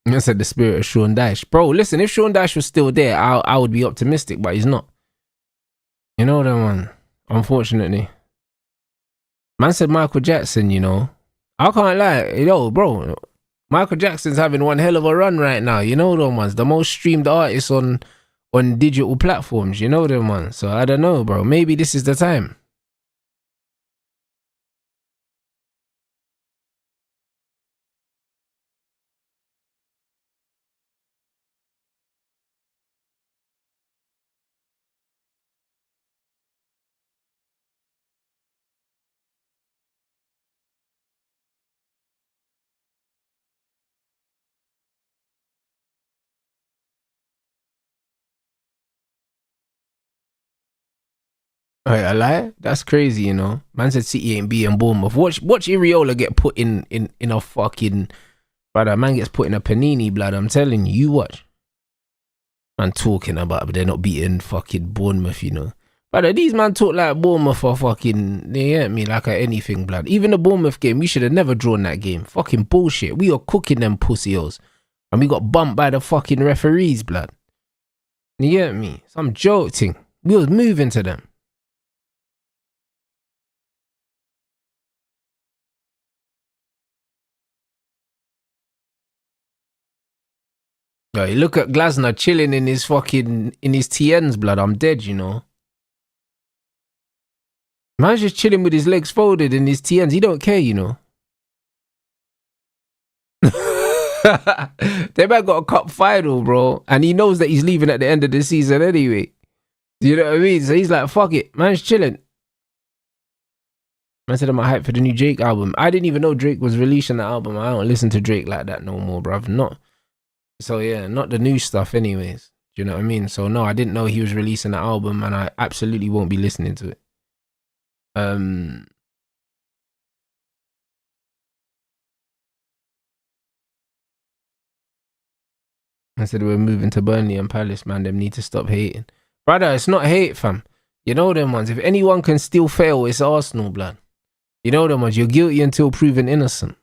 I said the spirit of Sean Dyche. Bro, listen, if Sean Dyche was still there, I would be optimistic, but he's not. You know that one, unfortunately. Man said Michael Jackson, you know. I can't lie. Yo, bro, Michael Jackson's having one hell of a run right now. You know them ones. The most streamed artist on digital platforms. You know them ones. So I don't know, bro. Maybe this is the time. Hey, I lie? That's crazy, you know. Man said City ain't beating Bournemouth. Watch Iriola get put in a fucking... Brother, man gets put in a panini, blood. I'm telling you, you watch. Man talking about, but they're not beating fucking Bournemouth, you know. Brother, these man talk like Bournemouth for fucking... They hurt me like anything, blood. Even the Bournemouth game, we should have never drawn that game. Fucking bullshit. We are cooking them pussios. And we got bumped by the fucking referees, blood. You get me? Some joke thing. We was moving to them. Like, look at Glasner chilling in his TNs, blood. I'm dead, you know. Man's just chilling with his legs folded in his TNs. He don't care, you know. That man got a cup final, bro. And he knows that he's leaving at the end of the season anyway. Do you know what I mean? So he's like, fuck it. Man's chilling. Man said I'm hyped for the new Drake album. I didn't even know Drake was releasing the album. I don't listen to Drake like that no more, bruv. Not. So yeah, not the new stuff anyways. Do you know what I mean? So no, I didn't know he was releasing the album and I absolutely won't be listening to it. I said we're moving to Burnley and Palace, man. Them need to stop hating. Brother, it's not hate, fam. You know them ones. If anyone can still fail, it's Arsenal, blood. You know them ones. You're guilty until proven innocent.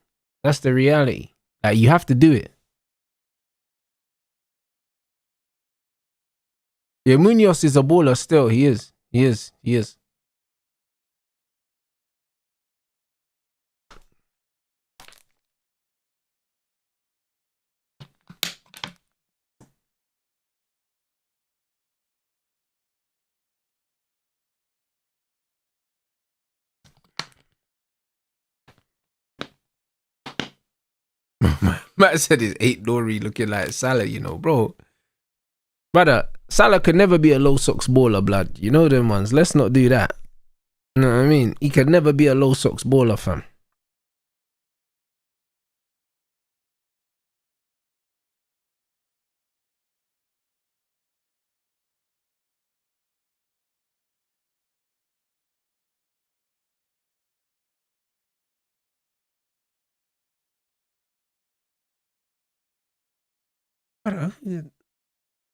That's the reality. Like, you have to do it. Yeah, Munoz is a baller still. He is. He is. He is. Matt said his 8 Nori looking like Salah, you know, bro. Brother, Salah could never be a low socks baller, blood. You know them ones. Let's not do that. You know what I mean? He could never be a low socks baller, fam.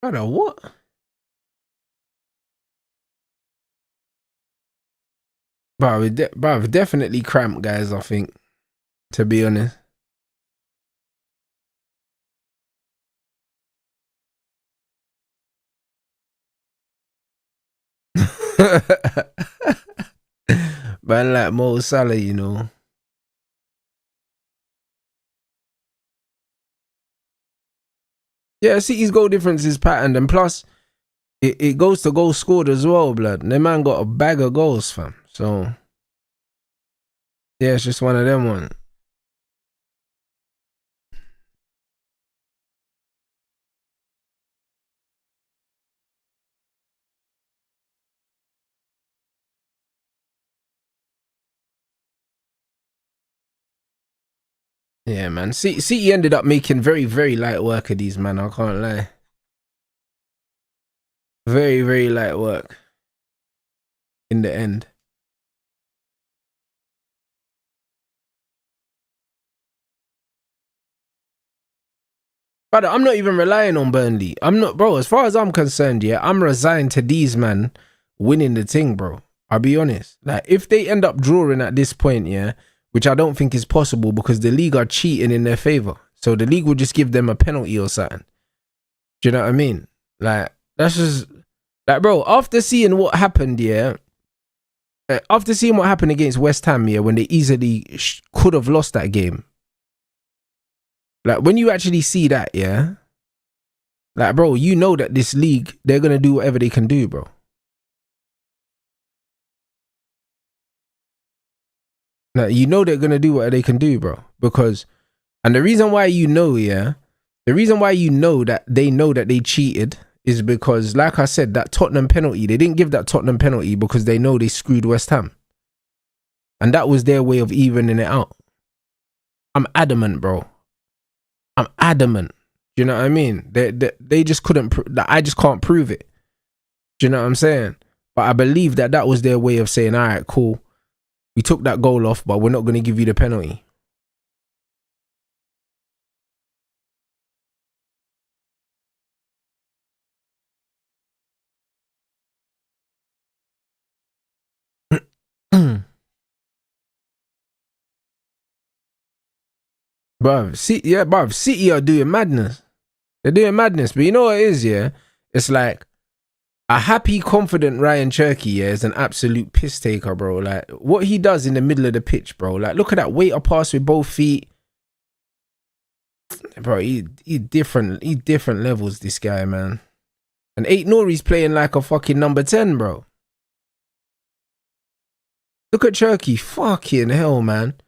Brother, what? Bro, we've definitely cramped, guys, I think, to be honest. Man like Mo Salah, you know. Yeah, City's goal difference is patterned, and plus, it goes to goals scored as well, blood. And the man got a bag of goals, fam. So, yeah, it's just one of them ones. Yeah, man. City ended up making very, very light work of these, man. I can't lie. Very, very light work in the end. But I'm not even relying on Burnley. I'm not, bro. As far as I'm concerned, yeah, I'm resigned to these man winning the thing, bro. I'll be honest. Like, if they end up drawing at this point, yeah, which I don't think is possible because the league are cheating in their favor. So the league will just give them a penalty or something. Do you know what I mean? Like, that's just like, bro. After seeing what happened, yeah, after seeing what happened against West Ham, yeah, when they easily could have lost that game. Like, when you actually see that, yeah, like, bro, you know that this league, they're going to do whatever they can do, bro. Like, you know they're going to do whatever they can do, bro. Because, and the reason why you know, yeah, the reason why you know that they cheated is because, like I said, that Tottenham penalty, they didn't give that Tottenham penalty because they know they screwed West Ham. And that was their way of evening it out. I'm adamant, bro. I'm adamant. Do you know what I mean? They just couldn't, I just can't prove it. Do you know what I'm saying? But I believe that was their way of saying, all right, cool. We took that goal off, but we're not going to give you the penalty. Bruv, City are doing madness. They're doing madness. But you know what it is, yeah? It's like a happy, confident Ryan Cherky, yeah, is an absolute piss taker, bro. Like, what he does in the middle of the pitch, bro. Like, look at that weighter pass with both feet. Bro, he different levels, this guy, man. And 8 Nori's playing like a fucking number 10, bro. Look at Cherky. Fucking hell, man.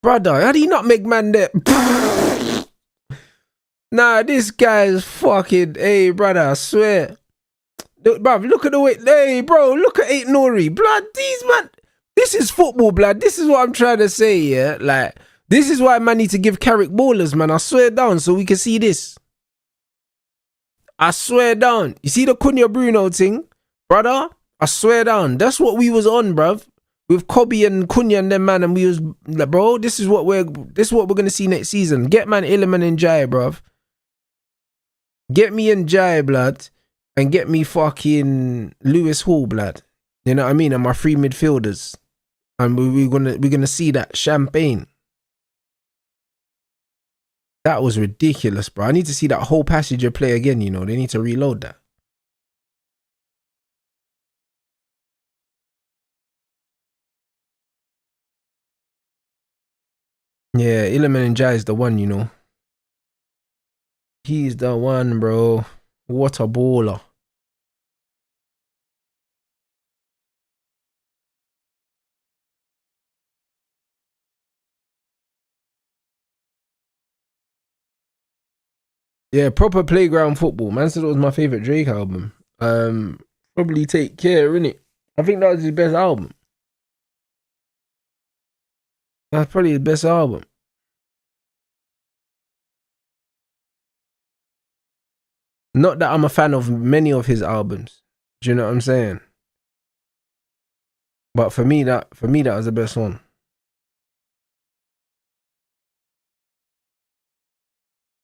Brother, how do you not make man there? Nah, this guy's fucking, hey, brother, I swear. Bruv, look at the way, hey, bro, look at 8 Nori. Blood, these man, this is football, blood. This is what I'm trying to say, yeah? Like, this is why man need to give Carrick ballers, man. I swear down so we can see this. I swear down. You see the Cunha Bruno thing? Brother, I swear down. That's what we was on, bruv. With Kobe and Cunha and them, man, and we was like, bro, this is what we're gonna see next season. Get man Illiman and Jai, bruv. Get me and Jai, blood, and get me fucking Lewis Hall, blood. You know what I mean? And my three midfielders. And we're gonna see that champagne. That was ridiculous, bro. I need to see that whole passenger play again, you know. They need to reload that. Yeah, Illiman and Jai is the one, you know. He's the one, bro. What a baller. Yeah, proper playground football. Man said it was my favourite Drake album. Probably Take Care, innit? I think that was his best album. That's probably his best album. Not that I'm a fan of many of his albums. Do you know what I'm saying? But for me, that was the best one.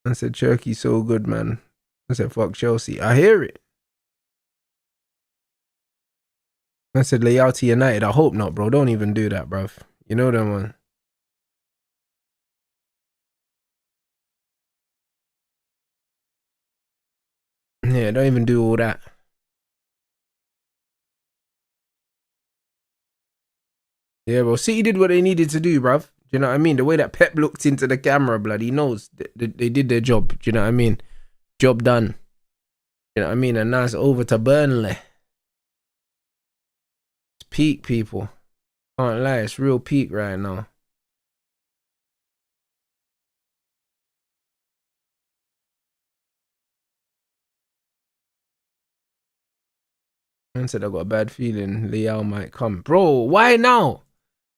I said Cherokee so good, man. I said fuck Chelsea. I hear it. I said Layouty United. I hope not, bro. Don't even do that, bruv. You know that one. Yeah, don't even do all that. Yeah, bro. City did what they needed to do, bruv. Do you know what I mean? The way that Pep looked into the camera, blood, he knows they did their job. Do you know what I mean? Job done. You know what I mean? And now it's over to Burnley. It's peak, people. Can't lie, it's real peak right now. I said I got a bad feeling Leao might come. Bro, why now?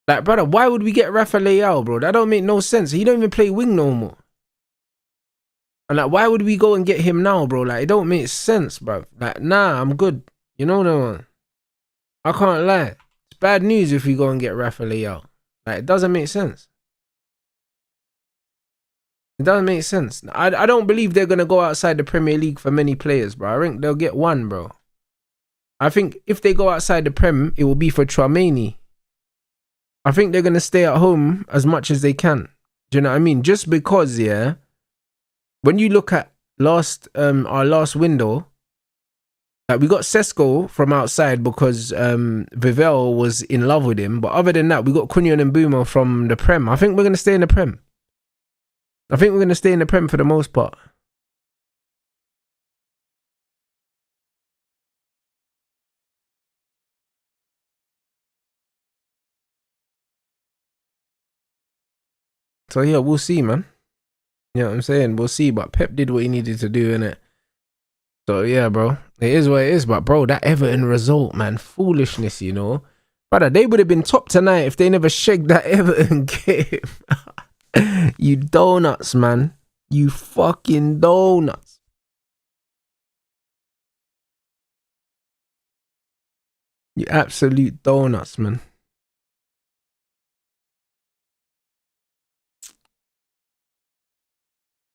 Like, brother, why would we get Rafa Leao, bro? That don't make no sense. He don't even play wing no more. And like, why would we go and get him now, bro? Like, it don't make sense, bro. Like, nah, I'm good. You know that one. I can't lie. It's bad news if we go and get Rafa Leao. Like, it doesn't make sense. It doesn't make sense. I don't believe they're going to go outside the Premier League for many players, bro. I think they'll get one, bro. I think if they go outside the Prem, it will be for Tchouaméni. I think they're going to stay at home as much as they can. Do you know what I mean? Just because, yeah, when you look at our last window, like we got Sesko from outside because Vivell was in love with him. But other than that, we got Cunha and Mbeumo from the Prem. I think we're going to stay in the Prem. I think we're going to stay in the Prem for the most part. So yeah, we'll see, man. You know what I'm saying? We'll see. But Pep did what he needed to do, innit? So yeah, bro. It is what it is. But bro, that Everton result, man. Foolishness, you know. Brother, they would have been top tonight if they never shagged that Everton game. You donuts, man. You fucking donuts. You absolute donuts, man.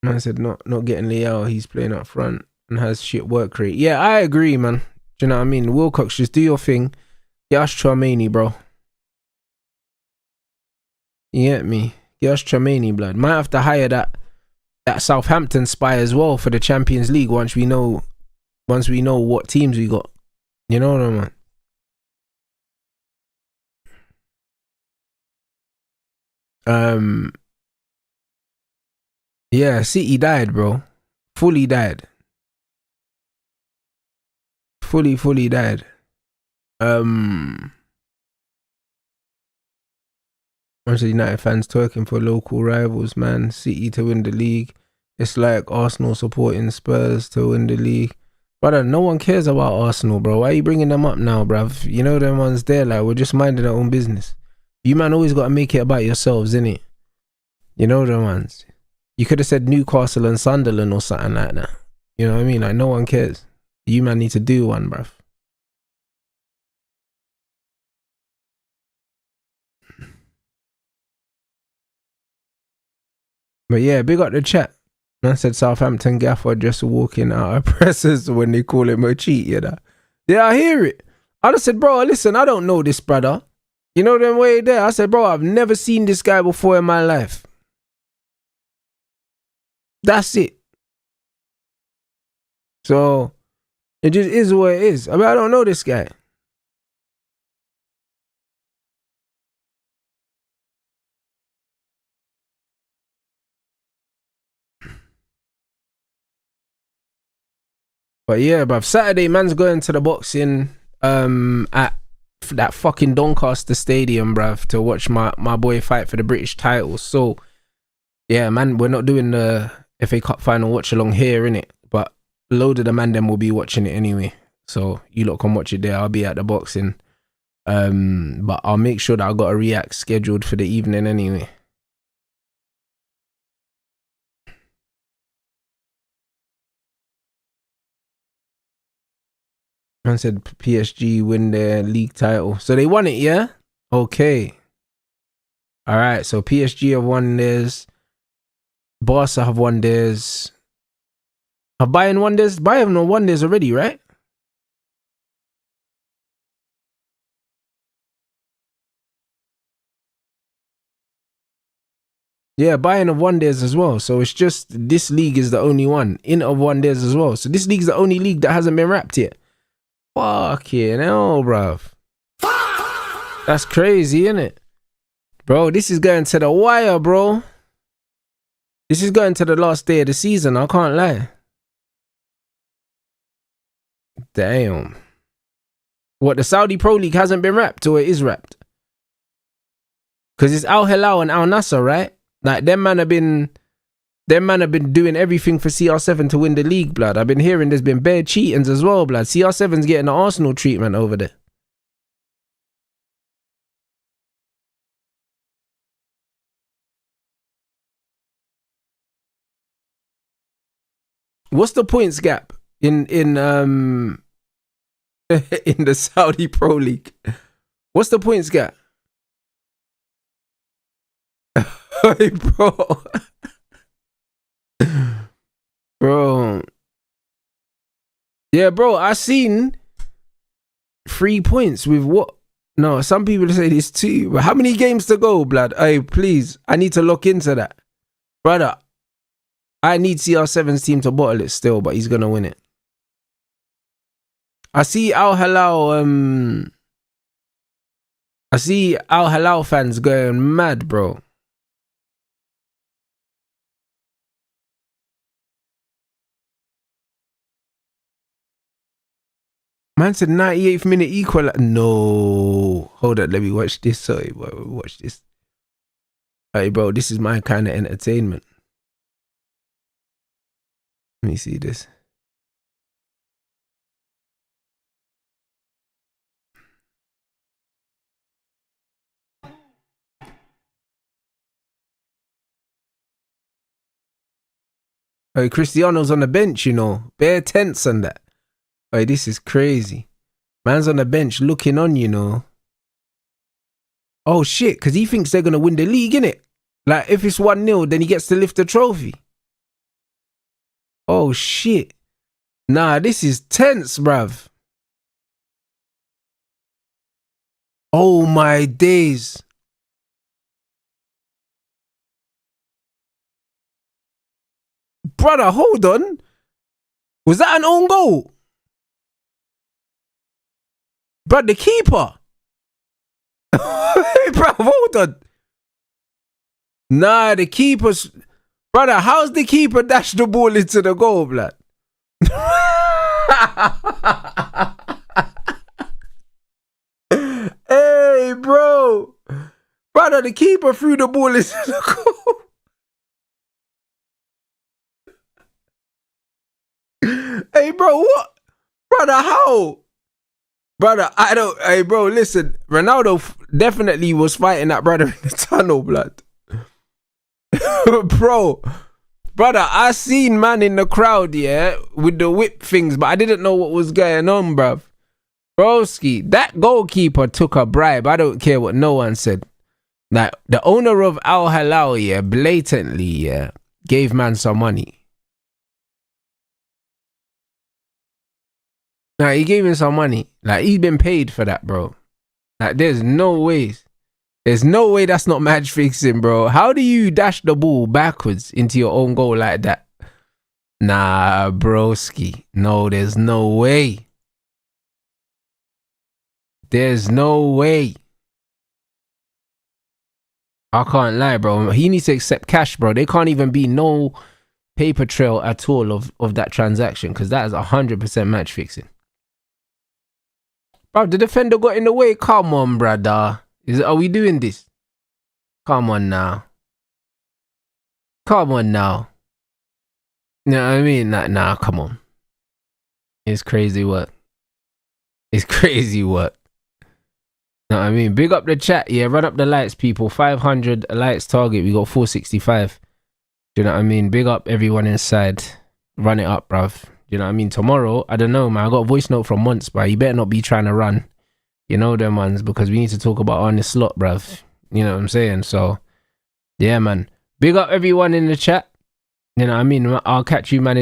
Man said not getting Leao. He's playing up front and has shit work rate. Yeah, I agree, man. Do you know what I mean? Wilcox, just do your thing. Get us Tchouaméni, bro. You get me? Get us Tchouaméni, blood. Might have to hire that Southampton spy as well for the Champions League once we know what teams we got. You know what I mean? Yeah, City died, bro. Fully died. Fully died. Manchester United fans twerking for local rivals, man. City to win the league. It's like Arsenal supporting Spurs to win the league. Brother, no one cares about Arsenal, bro. Why are you bringing them up now, bruv? You know them ones there, like, we're just minding our own business. You man always got to make it about yourselves, innit? You know them ones. You could have said Newcastle and Sunderland or something like that. You know what I mean? Like, no one cares. You man need to do one, bruv. But yeah, big up the chat. Man said Southampton gaffer just walking out of presses when they call him a cheat, you know? Yeah, I hear it. I just said, bro, listen, I don't know this brother. You know them way there? I said, bro, I've never seen this guy before in my life. That's it. So, it just is what it is. I mean, I don't know this guy. But yeah, bruv, Saturday, man's going to the boxing at that fucking Doncaster Stadium, bruv, to watch my boy fight for the British title. So, yeah, man, we're not doing the FA Cup final watch along here, innit? But a load of the man them will be watching it anyway. So you lot can watch it there. I'll be at the boxing. But I'll make sure that I got a react scheduled for the evening anyway. Man said PSG win their league title. So they won it, yeah? Okay. Alright, so PSG have won theirs. Barca have won theirs. Have Bayern won theirs? Bayern won theirs already, right? Yeah, Bayern have won theirs as well. So it's just this league is the only one. Inter have won theirs as well. So this league's the only league that hasn't been wrapped yet. Fucking hell, bruv. That's crazy, innit? Bro, this is going to the wire, bro. This is going to the last day of the season. I can't lie. Damn. What, the Saudi Pro League hasn't been wrapped or it is wrapped? Because it's Al Hilal and Al Nassr, right? Like, them man have been doing everything for CR7 to win the league, blood. I've been hearing there's been bare cheatings as well, blood. CR7's getting the Arsenal treatment over there. What's the points gap in in the Saudi Pro League? What's the points gap? Hey, bro. Bro. Yeah, bro, I seen 3 points with what? No, some people say this too. But how many games to go, blood? Hey, please. I need to look into that. Brother, I need CR7's team to bottle it still, but he's going to win it. I see Al Hilal, I see Al Hilal fans going mad, bro. Man said 98th minute equal. No. Hold up, let me watch this. Sorry, watch this. Hey, bro, this is my kind of entertainment. Let me see this. Hey, Cristiano's on the bench, you know. Bare tents and that. Hey, this is crazy. Man's on the bench looking on, you know. Oh, shit, because he thinks they're going to win the league, innit? Like, if it's 1-0, then he gets to lift the trophy. Oh, shit. Nah, this is tense, bruv. Oh, my days. Brother, hold on. Was that an own goal? Bruh, the keeper. Hey, bruv, hold on. Nah, the keeper's... Brother, how's the keeper dash the ball into the goal, blood? Hey, bro. Brother, the keeper threw the ball into the goal. Hey, bro, what? Brother, how? Brother, I don't... Hey, bro, listen. Ronaldo definitely was fighting that brother in the tunnel, blood. Bro, brother, I seen man in the crowd, yeah, with the whip things, but I didn't know what was going on, bruv. Broski, that goalkeeper took a bribe. I don't care what no one said. Like, the owner of Al Hilal, yeah, blatantly, yeah, gave man some money. Nah, he gave him some money. Like, he's been paid for that, bro. Like, there's no ways. There's no way that's not match fixing, bro. How do you dash the ball backwards into your own goal like that? Nah, broski. No, there's no way. There's no way. I can't lie, bro. He needs to accept cash, bro. There can't even be no paper trail at all of that transaction, because that is 100% match fixing. Bro, the defender got in the way. Come on, brother. Are we doing this? Come on now. Come on now. You know what I mean? Nah, come on. It's crazy work. It's crazy work. You know what I mean? Big up the chat, yeah. Run up the lights, people. 500 lights target. We got 465. Do you know what I mean? Big up everyone inside. Run it up, bruv. You know what I mean? Tomorrow, I don't know, man. I got a voice note from once, but you better not be trying to run. You know them ones, because we need to talk about on the slot, bruv. You know what I'm saying? So, yeah, man. Big up everyone in the chat. You know what I mean? I'll catch you, man.